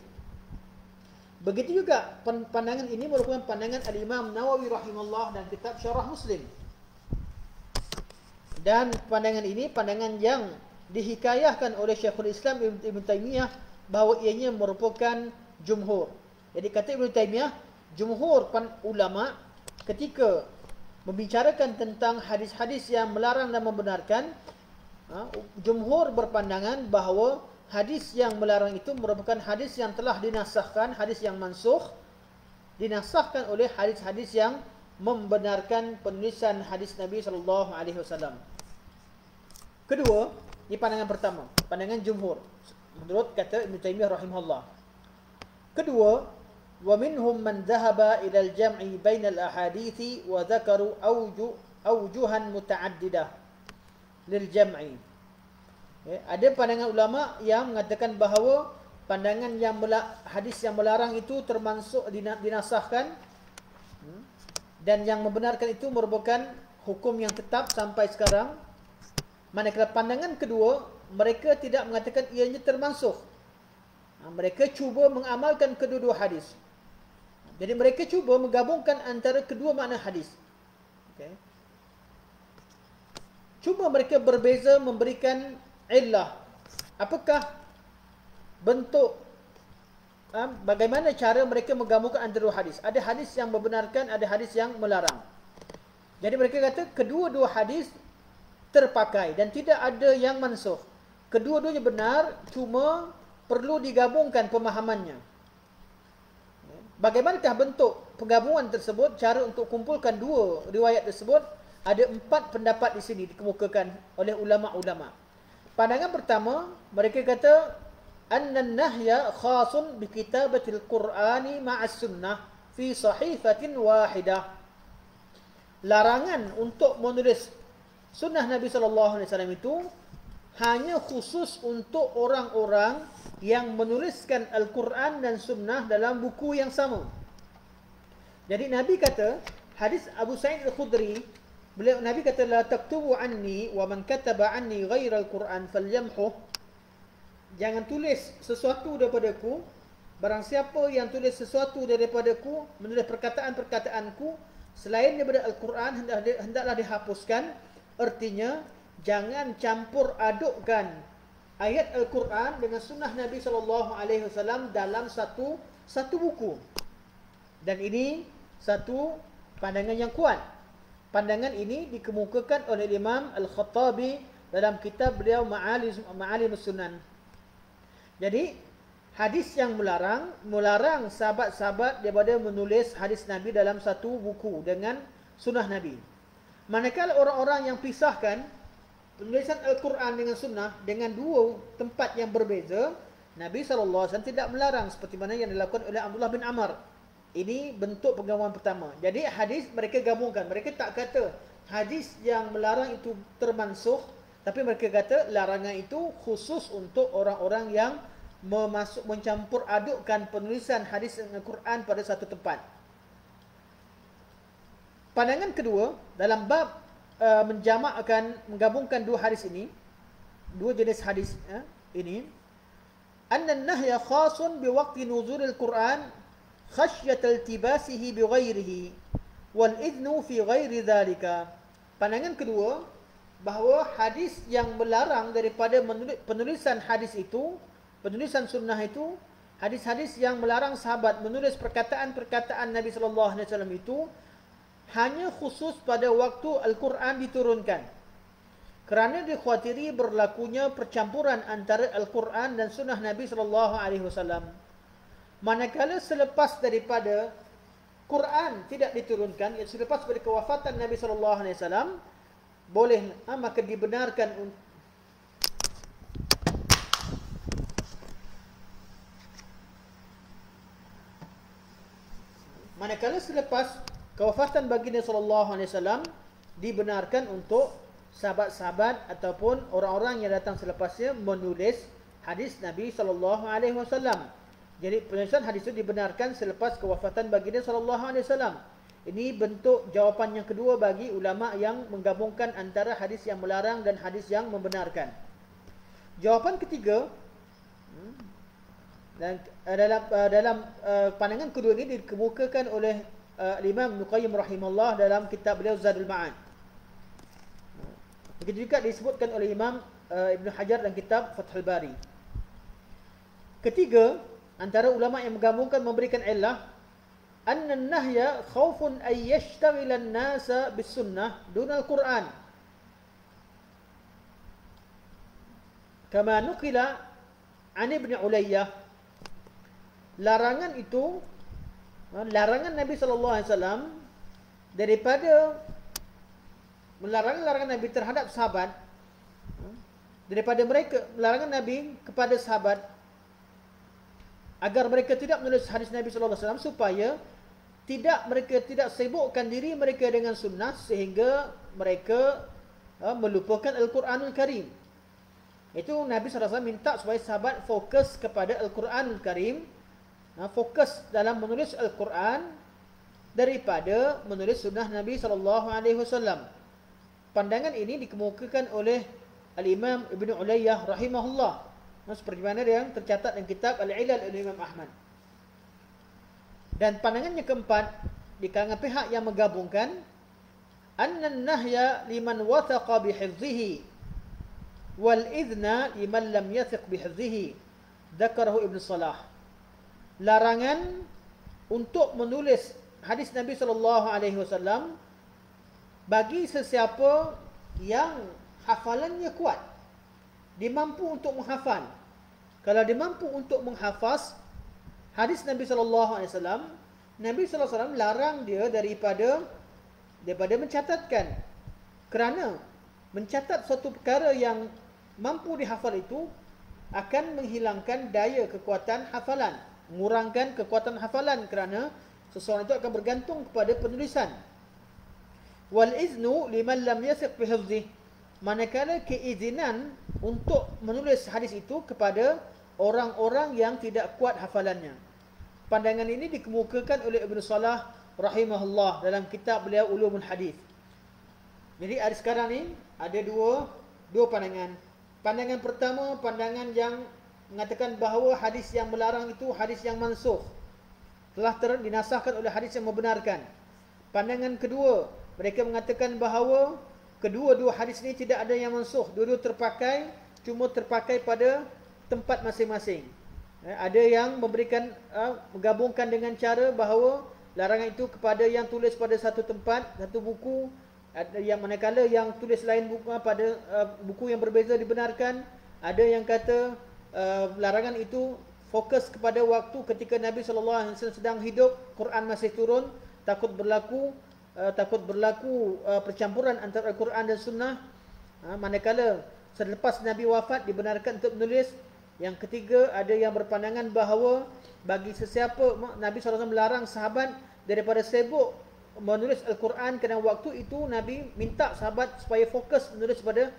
Begitu juga pandangan ini merupakan pandangan Al-Imam Nawawi rahimahullah dalam kitab Syarah Muslim. Dan pandangan ini pandangan yang dihikayahkan oleh Syekhul Islam Ibn Taymiyah bahawa ianya merupakan jumhur. Jadi kata Ibn Taymiyah, jumhur ulama ketika membicarakan tentang hadis-hadis yang melarang dan membenarkan, jumhur berpandangan bahawa hadis yang melarang itu merupakan hadis yang telah dinasahkan, hadis yang mansukh, dinasahkan oleh hadis-hadis yang membenarkan penulisan hadis Nabi SAW. Kedua, ini pandangan pertama, pandangan jumhur menurut kata Ibn Taymiyah rahimahullah. Kedua, wa minhum man dhahaba ila al-jam'i baina al-ahadithi wa dhakaru awjuhan muta'addidah lil jam'i. Ada pandangan ulama yang mengatakan bahawa pandangan yang hadis yang melarang itu termasuk dinasahkan, dan yang membenarkan itu merupakan hukum yang tetap sampai sekarang. Manakala pandangan kedua, mereka tidak mengatakan ianya termasuk. Mereka cuba mengamalkan kedua-dua hadis. Jadi mereka cuba menggabungkan antara kedua makna hadis. Okay. Cuba mereka berbeza memberikan illah. Apakah bentuk, bagaimana cara mereka menggabungkan antara dua hadis? Ada hadis yang membenarkan, ada hadis yang melarang. Jadi mereka kata kedua-dua hadis terpakai dan tidak ada yang mansukh. Kedua-duanya benar, cuma perlu digabungkan pemahamannya. Bagaimanakah bentuk penggabungan tersebut? Cara untuk kumpulkan dua riwayat tersebut, ada 4 pendapat di sini dikemukakan oleh ulama-ulama. Pandangan pertama, mereka kata anna an-nahya khasun bi kitabatil Qur'ani ma'as sunnah fi sahifatin wahidah. Larangan untuk menulis sunnah Nabi SAW itu hanya khusus untuk orang-orang yang menuliskan Al-Quran dan sunnah dalam buku yang sama. Jadi Nabi kata, hadis Abu Sa'id Al-Khudri, Nabi kata, la taktubu anni wa man kataba anni ghaira al-Quran falyamhuh. Jangan tulis sesuatu daripadaku, barang siapa yang tulis sesuatu daripadaku, menulis perkataan-perkataanku selain daripada Al-Quran, hendaklah dihapuskan. Artinya, jangan campur adukkan ayat Al-Quran dengan sunnah Nabi SAW dalam satu buku. Dan ini satu pandangan yang kuat. Pandangan ini dikemukakan oleh Imam Al-Khattabi dalam kitab beliau Ma'alim Sunan. Jadi, hadis yang melarang sahabat-sahabat daripada menulis hadis Nabi dalam satu buku dengan sunnah Nabi. Manakala orang-orang yang pisahkan penulisan Al-Quran dengan sunnah dengan dua tempat yang berbeza, Nabi SAW tidak melarang seperti mana yang dilakukan oleh Abdullah bin Amr. Ini bentuk penggabungan pertama. Jadi hadis mereka gabungkan. Mereka tak kata hadis yang melarang itu termansukh, tapi mereka kata larangan itu khusus untuk orang-orang yang mencampur adukkan penulisan hadis Al-Quran pada satu tempat. Pandangan kedua, dalam bab menggabungkan dua hadis ini, dua jenis hadis ini, anna an-nahya khasun bi waqti nuzulil Quran khasyat iltibasihi bi ghairihi wal idnu fi ghairi dhalika. Pandangan kedua, bahawa hadis yang melarang daripada penulisan hadis itu, penulisan sunnah itu, hadis-hadis yang melarang sahabat menulis perkataan-perkataan Nabi SAW itu hanya khusus pada waktu Al-Quran diturunkan. Kerana dikhawatiri berlakunya percampuran antara Al-Quran dan sunnah Nabi SAW. Manakala selepas daripada Quran tidak diturunkan, selepas daripada kewafatan Nabi SAW, boleh, maka dibenarkan manakala selepas kewafatan baginda SAW, dibenarkan untuk sahabat-sahabat ataupun orang-orang yang datang selepasnya menulis hadis Nabi SAW. Jadi penulisan hadis itu dibenarkan selepas kewafatan baginda SAW. Ini bentuk jawapan yang kedua bagi ulama yang menggabungkan antara hadis yang melarang dan hadis yang membenarkan. Jawapan ketiga, dan dalam pandangan kedua ini dikemukakan oleh Imam Ibn Qayyim rahimahullah dalam kitab beliau Zadul Ma'ad. Begitu juga disebutkan oleh Imam Ibn Hajar dalam kitab Fathul Bari. Ketiga, antara ulama yang menggabungkan memberikan illah anna an-nahya khaufun ay yashtaghila an-nasa bis-sunnah duna al-Qur'an. Kama nukila an Ibn Ulayyah. Larangan itu, larangan Nabi SAW daripada larangan Nabi terhadap sahabat, daripada mereka, larangan Nabi kepada sahabat agar mereka tidak menulis hadis Nabi SAW supaya mereka tidak sibukkan diri mereka dengan sunnah sehingga mereka melupakan Al-Quranul Karim. Itu Nabi SAW minta supaya sahabat fokus kepada Al-Quranul Karim, fokus dalam menulis Al-Quran daripada menulis sunnah Nabi SAW. Pandangan ini dikemukakan oleh Al-Imam Ibn Ulayyah rahimahullah, seperti mana yang tercatat dalam kitab Al-Ilal oleh Imam Ahmad. Dan pandangan yang keempat di kalangan pihak yang menggabungkan anna an-nahya liman wathaqa bihifzihi wal idhna liman lam yathiq bihifzihi, dzakarahu Ibn Salah. Larangan untuk menulis hadis Nabi SAW bagi sesiapa yang hafalannya kuat, dia mampu untuk menghafal. Kalau dia mampu untuk menghafaz hadis Nabi SAW, Nabi SAW larang dia daripada mencatatkan, kerana mencatat suatu perkara yang mampu dihafal itu akan menghilangkan daya kekuatan hafalan, mengurangkan kekuatan hafalan, kerana seseorang itu akan bergantung kepada penulisan. Wal iznu liman lam yasiq bi hifdhihi, manakala keizinan untuk menulis hadis itu kepada orang-orang yang tidak kuat hafalannya. Pandangan ini dikemukakan oleh Ibn Salah rahimahullah dalam kitab beliau Ulumul Hadis. Jadi ada sekarang ni ada dua pandangan. Pandangan pertama, pandangan yang mengatakan bahawa hadis yang melarang itu hadis yang mansukh, telah dinasahkan oleh hadis yang membenarkan. Pandangan kedua, mereka mengatakan bahawa kedua-dua hadis ini tidak ada yang mansukh, dua-dua terpakai, cuma terpakai pada tempat masing-masing. Ada yang memberikan menggabungkan dengan cara bahawa larangan itu kepada yang tulis pada satu tempat, satu buku. Ada yang manakala yang tulis lain buku pada buku yang berbeza dibenarkan. Ada yang kata larangan itu fokus kepada waktu ketika Nabi SAW sedang hidup, Quran masih turun, takut berlaku percampuran antara Al-Quran dan Sunnah. Manakala selepas Nabi wafat dibenarkan untuk menulis. Yang ketiga, ada yang berpandangan bahawa bagi sesiapa, Nabi SAW melarang sahabat daripada sibuk menulis Al-Quran, kerana waktu itu Nabi minta sahabat supaya fokus menulis pada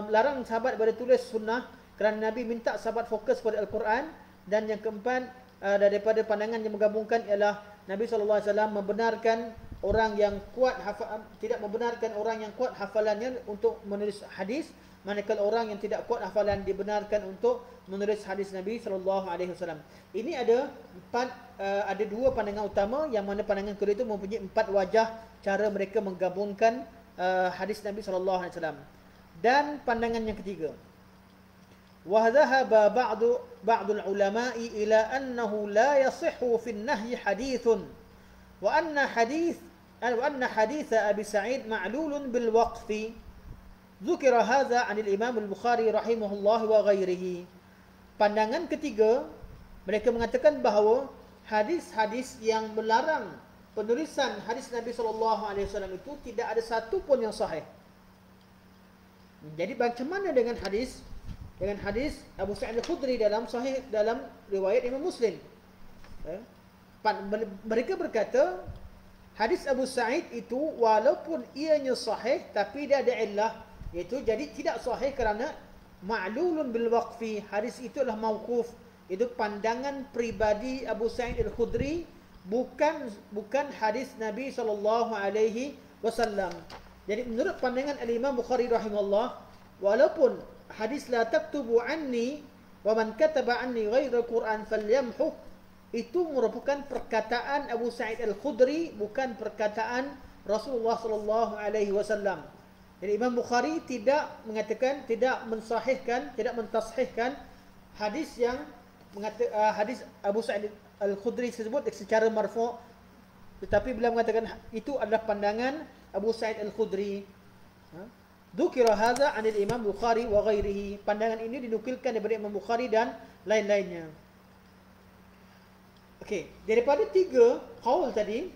larang sahabat daripada tulis Sunnah, kerana Nabi minta sahabat fokus pada Al-Quran. Dan yang keempat, daripada pandangan yang menggabungkan ialah Nabi SAW membenarkan orang yang kuat tidak membenarkan orang yang kuat hafalannya untuk menulis hadis, manakala orang yang tidak kuat hafalan dibenarkan untuk menulis hadis Nabi SAW. Ini ada dua pandangan utama, yang mana pandangan kedua itu mempunyai 4 wajah cara mereka menggabungkan hadis Nabi SAW. Dan pandangan yang ketiga, wa dhahaba ba'dul ulama'i ila annahu la yasihhu fi an-nahy hadithun wa anna hadith Abi Sa'id ma'lulun bil waqfi. Dzukira hadza 'an al-Imam al-Bukhari rahimahullah wa ghairihi. Pandangan ketiga, mereka mengatakan bahawa hadis-hadis yang melarang penulisan hadis Nabi SAW itu tidak ada satu pun yang sahih. Jadi macam mana dengan hadis Abu Sa'id al-Khudri dalam riwayat Imam Muslim? Mereka berkata hadis Abu Sa'id itu walaupun ianya sahih tapi dia ada illah, iaitu jadi tidak sahih kerana ma'lulun bil waqfi. Hadis itu adalah mauquf. Itu pandangan pribadi Abu Sa'id al-Khudri, bukan hadis Nabi SAW. Jadi menurut pandangan al-Imam Bukhari rahimahullah, walaupun hadis la taktubu anni wa man kataba anni ghaira Quran falyamhu, itu merupakan perkataan Abu Sa'id al-Khudri, bukan perkataan Rasulullah SAW. Jadi Imam Bukhari tidak mensahihkan, tidak mentashihkan hadis yang hadis Abu Sa'id Al-Khudri tersebut secara marfu', tetapi beliau mengatakan itu adalah pandangan Abu Sa'id Al-Khudri. Dzukira hadza 'anil Imam Bukhari wa ghairihi. Pandangan ini dinukilkan daripada Imam Bukhari dan lain-lainnya. Okey, daripada 3 qaul tadi,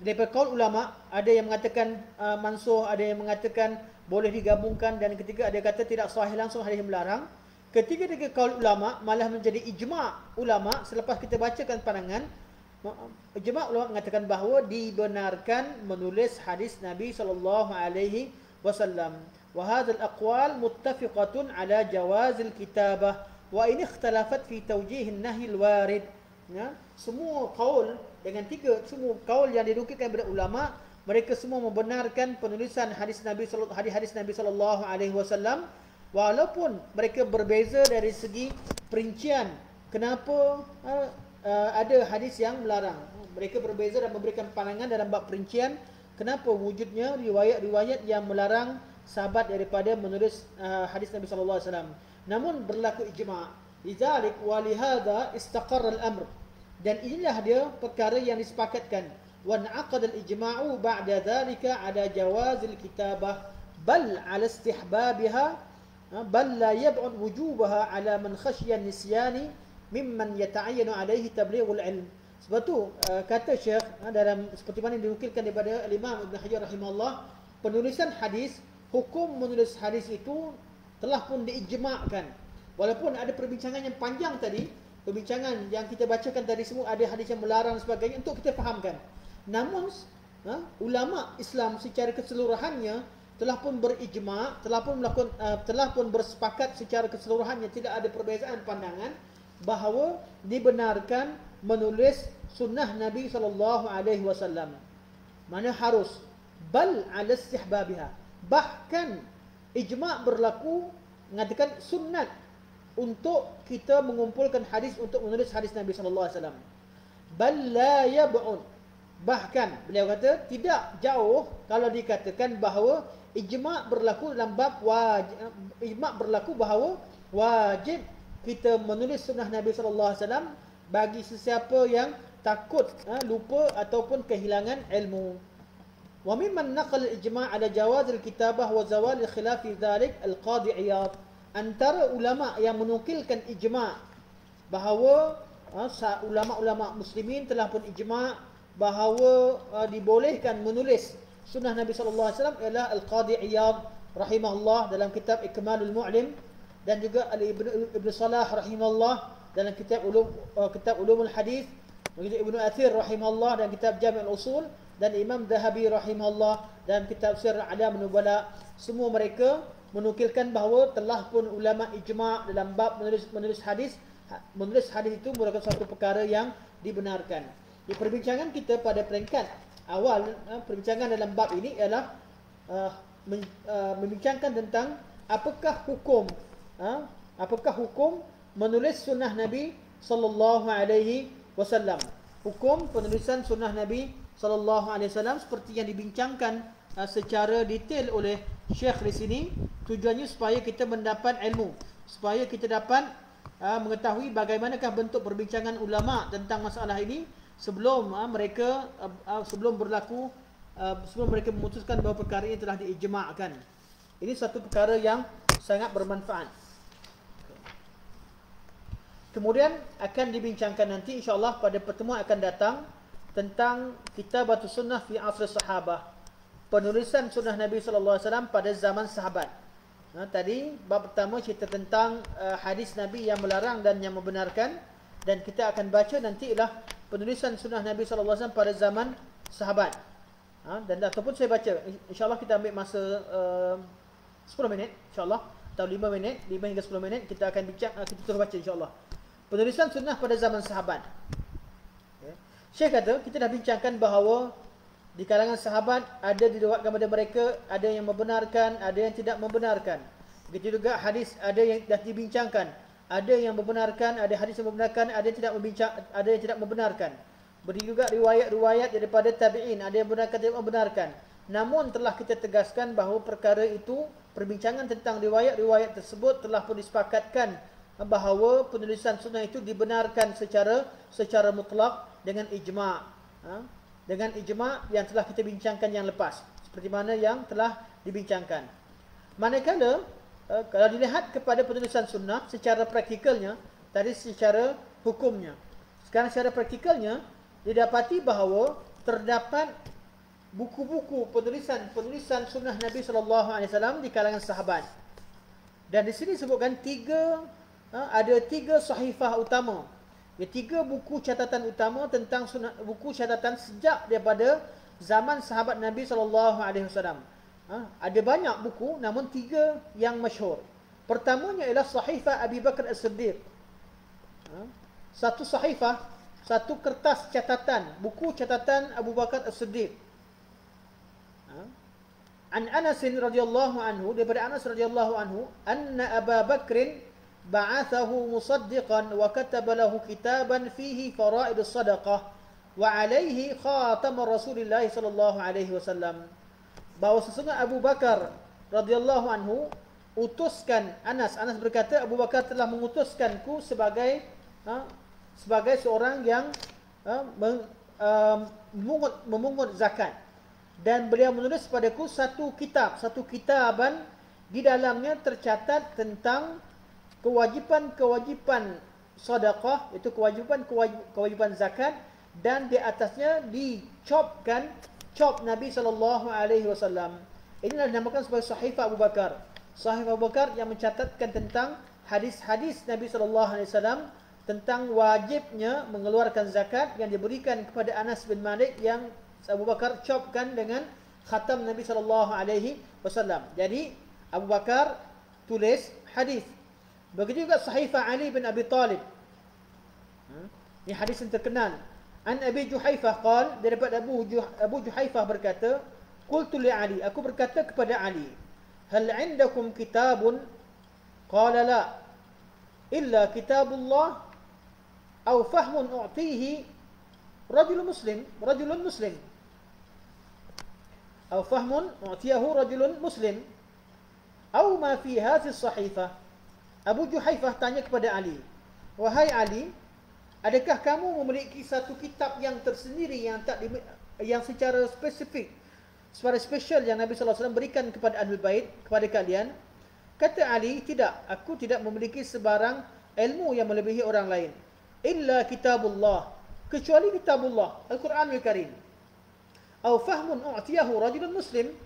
daripada qaul ulama, ada yang mengatakan mansuh, ada yang mengatakan boleh digabungkan, dan ketiga ada yang kata tidak sahih langsung, hadis yang melarang. Ketiga-tiga qaul ulama malah menjadi ijma' ulama. Selepas kita bacakan pandangan, ijma' ulama mengatakan bahawa dibenarkan menulis hadis Nabi sallallahu alaihi wasallam. Wa hadzal aqwal muttafiqatun ala jawazil kitabah wa in ikhtalafat fi tawjih an-nahy al-warid. Ya, semua qaul dengan semua qaul yang dinukilkan daripada ulama, mereka semua membenarkan penulisan hadis Nabi sallallahu alaihi wasallam, walaupun mereka berbeza dari segi perincian kenapa ada hadis yang melarang. Mereka berbeza dan memberikan pandangan dalam bab perincian kenapa wujudnya riwayat-riwayat yang melarang sahabat daripada menulis hadis Nabi sallallahu alaihi wasallam. Namun berlaku ijma'. Lidzalik wa lihadza istaqarra al-amr. Dan inilah dia perkara yang disepakatkan. Wa naqada al-ijma'u ba'da dzalika ala jawazil kitabah bal ala istihbabiha bal la yab'ud wujubaha ala man khashiya an-nisyani mimman yata'ayyanu alaihi tablighul ilm. Sebab tu kata Syekh dalam seperti mana dinukilkan daripada Imam Ibn Hajar rahimahullah, penulisan hadis, hukum menulis hadis itu telah pun diijma'kan. Walaupun ada perbincangan yang panjang tadi, perbincangan yang kita bacakan tadi semua ada hadis yang melarang dan sebagainya untuk kita fahamkan. Namun ulama Islam secara keseluruhannya telah pun berijma', telah pun bersepakat secara keseluruhannya, tidak ada perbezaan pandangan bahawa dibenarkan menulis sunnah Nabi sallallahu alaihi wasallam. Mana harus bal ala istihbabiha. Bahkan ijma' berlaku mengatakan sunnat untuk kita mengumpulkan hadis untuk menulis hadis Nabi sallallahu alaihi wasallam. Bal la yab'ud. Bahkan beliau kata tidak jauh kalau dikatakan bahawa ijma' berlaku dalam bab ijma' berlaku bahawa wajib kita menulis sunnah Nabi sallallahu alaihi wasallam bagi sesiapa yang takut lupa ataupun kehilangan ilmu. Wa mimman naqal al-ijma' ala jawaz al-kitabah wa zawal al-khilaf fi dhalik al-Qadhi Iyad. Antara ulama yang menukilkan ijma' bahawa ulama-ulama muslimin telah pun ijma' bahawa dibolehkan menulis sunnah Nabi sallallahu alaihi wasallam ialah al-Qadhi Iyad rahimahullah dalam kitab Ikmalul Mu'lim, dan juga Ibn Salah rahimahullah dalam kitab Ulumul Hadis, Ibnu Athir rahimahullah dalam kitab Jami' al-Usul, dan Imam Dhahabi rahimahullah dalam kitab Sirr A'lam an-Nubala. Semua mereka menukilkan bahawa telah pun ulama ijma' dalam bab menulis hadis itu merupakan satu perkara yang dibenarkan. Di perbincangan kita pada peringkat awal, perbincangan dalam bab ini ialah membincangkan tentang apakah hukum menulis sunnah Nabi sallallahu alaihi wasallam. Hukum penulisan sunnah Nabi sallallahu alaihi wasallam seperti yang dibincangkan secara detail oleh Syekh di sini. Tujuannya supaya kita mendapat ilmu, supaya kita dapat mengetahui bagaimanakah bentuk perbincangan ulama tentang masalah ini sebelum mereka memutuskan bahawa perkara ini telah diijma'kan. Ini satu perkara yang sangat bermanfaat. Kemudian akan dibincangkan nanti insya-Allah pada pertemuan akan datang tentang Kitabatus Sunnah fi Asr Sahabah, penulisan sunnah Nabi sallallahu alaihi wasallam pada zaman sahabat. Tadi bab pertama cerita tentang hadis Nabi yang melarang dan yang membenarkan, dan kita akan baca nanti ialah penulisan sunnah Nabi sallallahu alaihi wasallam pada zaman sahabat. Dan ataupun saya baca, insya-Allah kita ambil masa 10 minit insya-Allah atau 5 minit, 5 hingga 10 minit kita akan bincang, kita terus baca insya-Allah. Penulisan sunnah pada zaman sahabat. Syekh kata kita dah bincangkan bahawa di kalangan sahabat ada diriwayatkan kepada mereka, ada yang membenarkan, ada yang tidak membenarkan. Begitu juga hadis ada yang dah dibincangkan, ada yang membenarkan, ada hadis yang membenarkan, ada yang tidak membenarkan. Begitu juga riwayat-riwayat daripada tabi'in, ada yang membenarkan, tidak membenarkan. Namun telah kita tegaskan bahawa perkara itu, perbincangan tentang riwayat-riwayat tersebut telah pun disepakatkan bahawa penulisan sunnah itu dibenarkan secara mutlak dengan ijma'. Dengan ijma' yang telah kita bincangkan yang lepas, seperti mana yang telah dibincangkan. Manakala kalau dilihat kepada penulisan sunnah secara praktikalnya, tadi secara hukumnya, sekarang secara praktikalnya didapati bahawa terdapat buku-buku penulisan sunnah Nabi SAW di kalangan sahabat. Dan di sini disebutkan ada tiga sahifah utama. Tiga buku catatan utama tentang sunnah, buku catatan sejak daripada zaman sahabat Nabi SAW. Ada banyak buku, namun tiga yang masyhur. Pertamanya ialah sahifah Abi Bakar As-Siddiq. Satu sahifah, satu kertas catatan, buku catatan Abu Bakar As-Siddiq. An Anas radhiyallahu anhu, daripada Anas radhiyallahu anhu, anna Abu Bakr ba'athahu musaddiqan wa kataba lahu kitaban fihi fara'idus sadaqah wa alayhi khatam Rasulullah sallallahu alaihi wasallam. Bahawa sesungguhnya Abu Bakar radhiyallahu anhu utuskan Anas berkata, Abu Bakar telah mengutuskanku sebagai seorang yang memungut zakat, dan beliau menulis padaku satu kitaban, di dalamnya tercatat tentang kewajipan sedekah, itu kewajipan zakat, dan di atasnya dicop Nabi SAW. Inilah dinamakan sebagai sahifah Abu Bakar. Sahifah Abu Bakar yang mencatatkan tentang hadis-hadis Nabi SAW tentang wajibnya mengeluarkan zakat yang diberikan kepada Anas bin Malik, yang Abu Bakar copkan dengan khatam Nabi SAW. Jadi Abu Bakar tulis hadis. Begitu juga sahifah Ali bin Abi Talib. Ini hadis yang terkenal. An Abi Juhaifah qala, daripada Abu Juhaifah berkata, qultu li Ali, aku berkata kepada Ali, hal indakum kitabun? Qala la, illa kitabullah aw fahmun u'tihi rajulun muslim aw fahmun u'tiyahu rajulun muslim aw ma fi hadhihi as-sahifah. Abu Juhaifah tanya kepada Ali, wahai Ali, adakah kamu memiliki satu kitab yang tersendiri yang secara spesifik, secara spesial yang Nabi SAW berikan kepada Ahlul Bait, kepada kalian? Kata Ali, tidak, aku tidak memiliki sebarang ilmu yang melebihi orang lain. Illa kitabullah, kecuali kitabullah, Al-Quranul Karim. Au fahmun u'tiyahu rajulun muslim,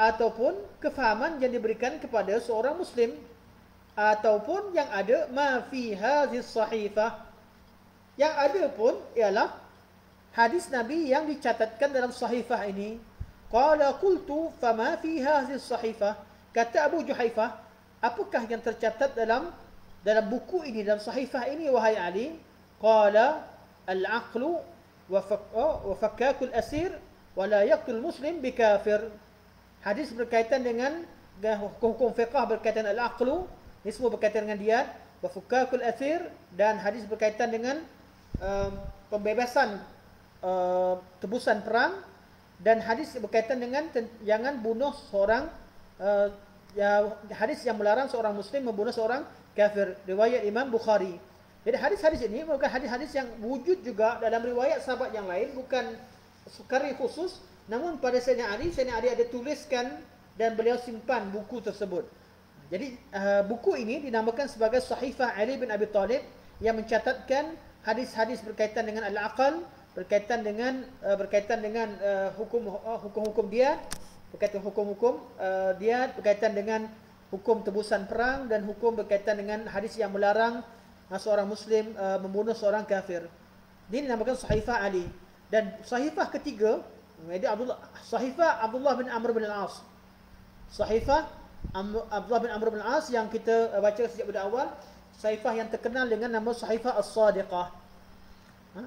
ataupun kefahaman yang diberikan kepada seorang muslim, ataupun yang ada ma fi hadhihi sahifah, yang ada pun ialah hadis Nabi yang dicatatkan dalam sahifah ini. Qala qultu fama fi hadhihi sahifah, kata Abu Juhaifah, apakah yang tercatat dalam buku ini, dalam sahifah ini wahai Ali? Qala al-aqlu wa fakakul asir wa la yaqtul muslim bikafir. Hadis berkaitan dengan hukum fiqh berkaitan al-aqlu, ini semua berkaitan dengan diat, wafukakul athir, dan hadis berkaitan dengan pembebasan tebusan perang, dan hadis berkaitan dengan jangan bunuh seorang, hadis yang melarang seorang muslim membunuh seorang kafir, riwayat Imam Bukhari. Jadi hadis-hadis ini merupakan hadis-hadis yang wujud juga dalam riwayat sahabat yang lain, bukan sekali khusus, namun pada Sayyidina Ali ada tuliskan dan beliau simpan buku tersebut. Jadi buku ini dinamakan sebagai Sahifah Ali bin Abi Talib, yang mencatatkan hadis-hadis berkaitan dengan al-aqal, berkaitan dengan hukum-hukum diat, berkaitan hukum-hukum diat, berkaitan dengan hukum tebusan perang, dan hukum berkaitan dengan hadis yang melarang seorang muslim membunuh seorang kafir. Ini dinamakan Sahifah Ali. Dan sahifah ketiga, Sahifah Abdullah bin Amr bin Al-As. Sahifah Abdullah bin Amr bin Al-As yang kita baca sejak pada awal, sahifah yang terkenal dengan nama Sahifah As-Sadiqah.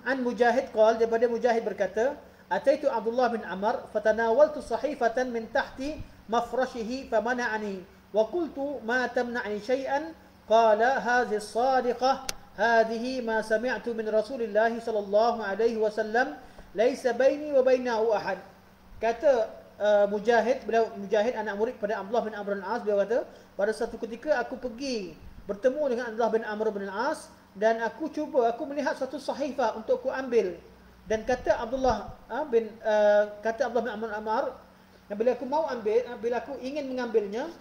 An Mujahid qala, daripada Mujahid berkata, ataitu Abdullah bin Amr fatanawaltu sahifatan min tahti mafrashihi famana'ani wa qultu ma tamna'ni shay'an, qala hadhihi as-sadiqah hadhihi ma sami'tu min Rasulillah sallallahu alaihi wasallam laysa baini wa bainahu ahad. Kata Mujahid anak murid pada Abdullah bin Amr bin Al-As, beliau kata, pada satu ketika aku pergi bertemu dengan Abdullah bin Amr bin Al-As dan aku melihat satu sahifah untuk aku ambil. Dan kata Abdullah bin Amr bin Amr, bila aku ingin mengambilnya,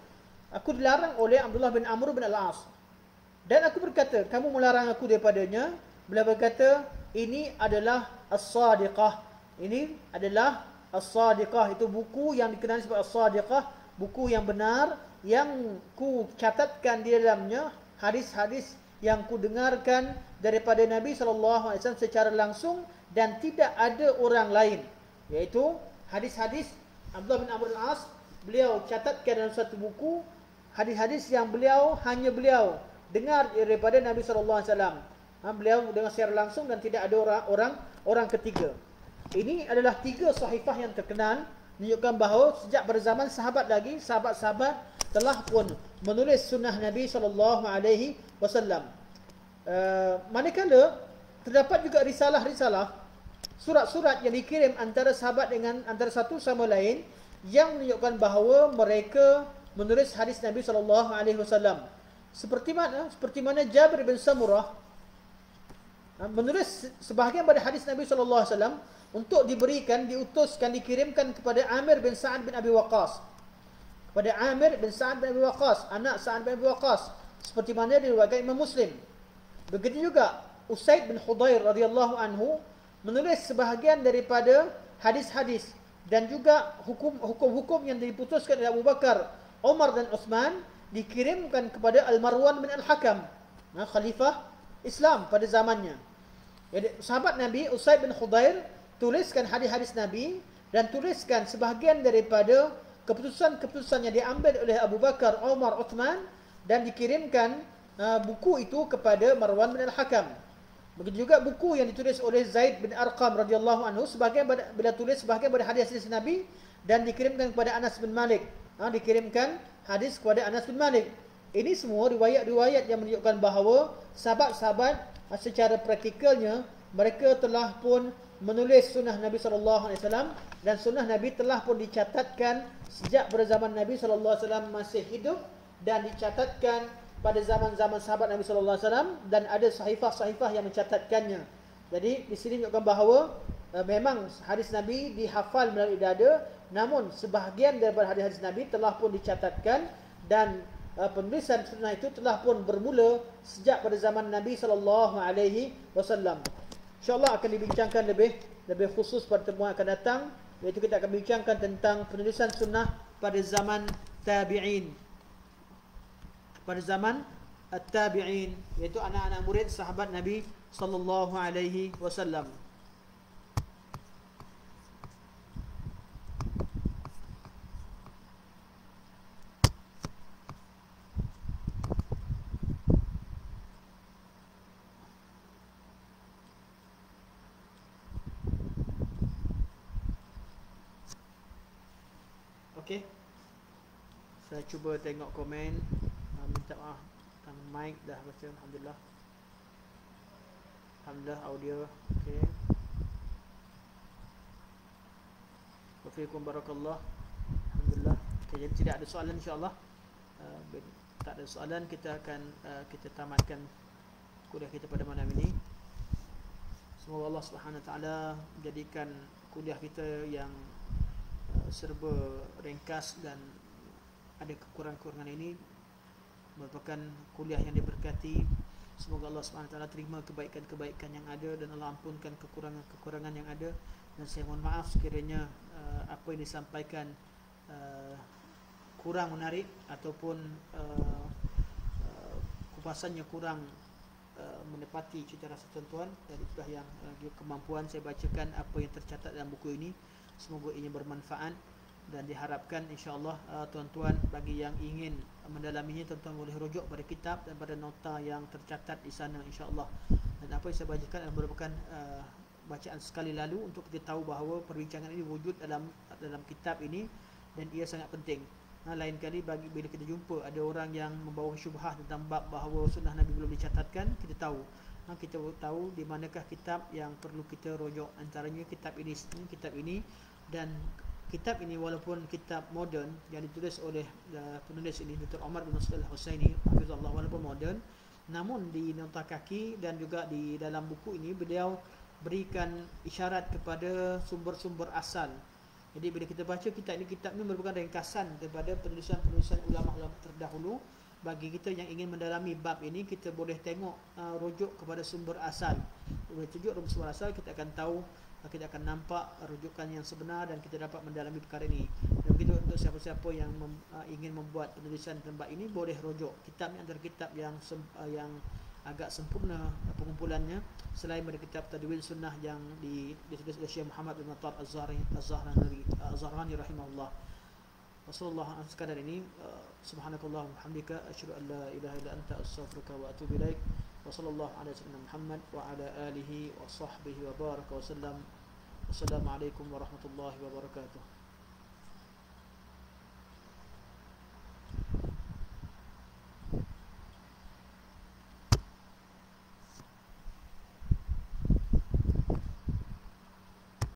aku dilarang oleh Abdullah bin Amr bin Al-As. Dan aku berkata, kamu melarang aku daripadanya. Beliau berkata, ini adalah As-Sadiqah. Ini adalah As-Sadiqah. Itu buku yang dikenali sebagai As-Sadiqah, buku yang benar, yang ku catatkan di dalamnya hadis-hadis yang ku dengarkan daripada Nabi SAW secara langsung dan tidak ada orang lain. Iaitu hadis-hadis Abdullah bin Amr al-As, beliau catatkan dalam satu buku hadis-hadis yang hanya beliau dengar daripada Nabi SAW. Beliau dengar secara langsung dan tidak ada orang ketiga. Ini adalah 3 sahifah yang terkenal, menunjukkan bahawa sejak pada zaman sahabat lagi, sahabat-sahabat telah pun menulis sunnah Nabi SAW. Manakala terdapat juga risalah-risalah, surat-surat yang dikirim antara sahabat dengan antara satu sama lain, yang menunjukkan bahawa mereka menulis hadis Nabi SAW. Seperti mana Jabir bin Samurah menulis sebahagian pada hadis Nabi SAW untuk dikirimkan kepada Amir bin Sa'ad bin Abi Waqqas. Kepada Amir bin Sa'ad bin Abi Waqqas, anak Sa'ad bin Abi Waqqas, seperti mana diriwayatkan Imam Muslim. Begitu juga Usaid bin Hudayr radhiyallahu anhu menulis sebahagian daripada hadis-hadis dan juga hukum-hukum yang diputuskan oleh Abu Bakar, Umar dan Uthman dikirimkan kepada Al-Marwan bin Al-Hakam, khalifah Islam pada zamannya. Jadi sahabat Nabi Usaid bin Hudayr tuliskan hadis-hadis Nabi dan tuliskan sebahagian daripada keputusan-keputusan yang diambil oleh Abu Bakar, Umar, Uthman dan dikirimkan buku itu kepada Marwan bin Al-Hakam. Begitu juga buku yang ditulis oleh Zaid bin Arqam radhiyallahu anhu, bila tulis sebahagian daripada hadis-hadis Nabi dan dikirimkan kepada Anas bin Malik. Dikirimkan hadis kepada Anas bin Malik. Ini semua riwayat-riwayat yang menunjukkan bahawa sahabat-sahabat secara praktikalnya mereka telah pun menulis sunnah Nabi SAW, dan sunnah Nabi telah pun dicatatkan sejak pada zaman Nabi SAW masih hidup dan dicatatkan pada zaman-zaman sahabat Nabi SAW, dan ada sahifah-sahifah yang mencatatkannya. Jadi di sini menunjukkan bahawa memang hadis Nabi dihafal melalui dada, namun sebahagian daripada hadis-hadis Nabi telah pun dicatatkan, dan penulisan sunnah itu telah pun bermula sejak pada zaman Nabi SAW. InsyaAllah akan dibincangkan lebih khusus pada pertemuan akan datang, iaitu kita akan bincangkan tentang penulisan sunnah pada zaman tabi'in. Pada zaman at-tabi'in, iaitu anak-anak murid sahabat Nabi SAW. Okey. Saya cuba tengok komen. Minta maaf, mic dah baca. Alhamdulillah. Alhamdulillah audio. Okey. Wafiikum barakallah. Alhamdulillah. Okey, jadi tidak ada soalan insya-Allah. Tak ada soalan, kita akan kita tamatkan kuliah kita pada malam ini. Semoga Allah Subhanahu Wa Taala menjadikan kuliah kita yang serba ringkas dan ada kekurangan-kekurangan ini merupakan kuliah yang diberkati. Semoga Allah SWT terima kebaikan-kebaikan yang ada dan Allah ampunkan kekurangan-kekurangan yang ada. Dan saya mohon maaf sekiranya apa yang disampaikan kurang menarik ataupun kupasannya kurang menepati cita rasa tuan-tuan. Dan itulah yang kemampuan saya bacakan apa yang tercatat dalam buku ini. Semoga ini bermanfaat dan diharapkan insya-Allah tuan-tuan bagi yang ingin mendalaminya, tuan-tuan boleh rujuk pada kitab dan pada nota yang tercatat di sana insya-Allah. Dan apa yang saya bacakan adalah merupakan bacaan sekali lalu untuk kita tahu bahawa perbincangan ini wujud dalam kitab ini dan ia sangat penting. Lain kali bila kita jumpa ada orang yang membawa syubhah tentang bab bahawa sunnah Nabi belum dicatatkan, kita tahu di manakah kitab yang perlu kita rujuk. Antaranya kitab ini dan kitab ini walaupun kitab moden yang ditulis oleh penulis ini Dr. Omar bin Nasir Al-Husaini hafizallah, walaupun moden, namun di nota kaki dan juga di dalam buku ini beliau berikan isyarat kepada sumber-sumber asal. Jadi bila kita baca kitab ini merupakan ringkasan daripada penulisan-penulisan ulama-ulama terdahulu. Bagi kita yang ingin mendalami bab ini, kita boleh tengok rujuk kepada sumber asal. Boleh tunjuk sumber asal, kita akan tahu, kita akan nampak rujukan yang sebenar dan kita dapat mendalami perkara ini. Dan begitu untuk siapa-siapa yang ingin membuat penulisan tempat ini, boleh rujuk. Kitab ini antara kitab yang agak sempurna pengumpulannya, selain dari kitab Tadwin Sunnah yang ditulis oleh Syekh Muhammad bin Attar Az-Zahrani rahimahullah. Wasallallahu a'lam. Sekadar ini, subhanakallah wa bihamdika asyhadu an la ilaha illa anta astaghfiruka wa atubu ilaik. Wa sallallahu ala sayyidina Muhammad wa ala alihi wa sahbihi wa baraka wa sallam. Wassalamu alaikum warahmatullahi wabarakatuh.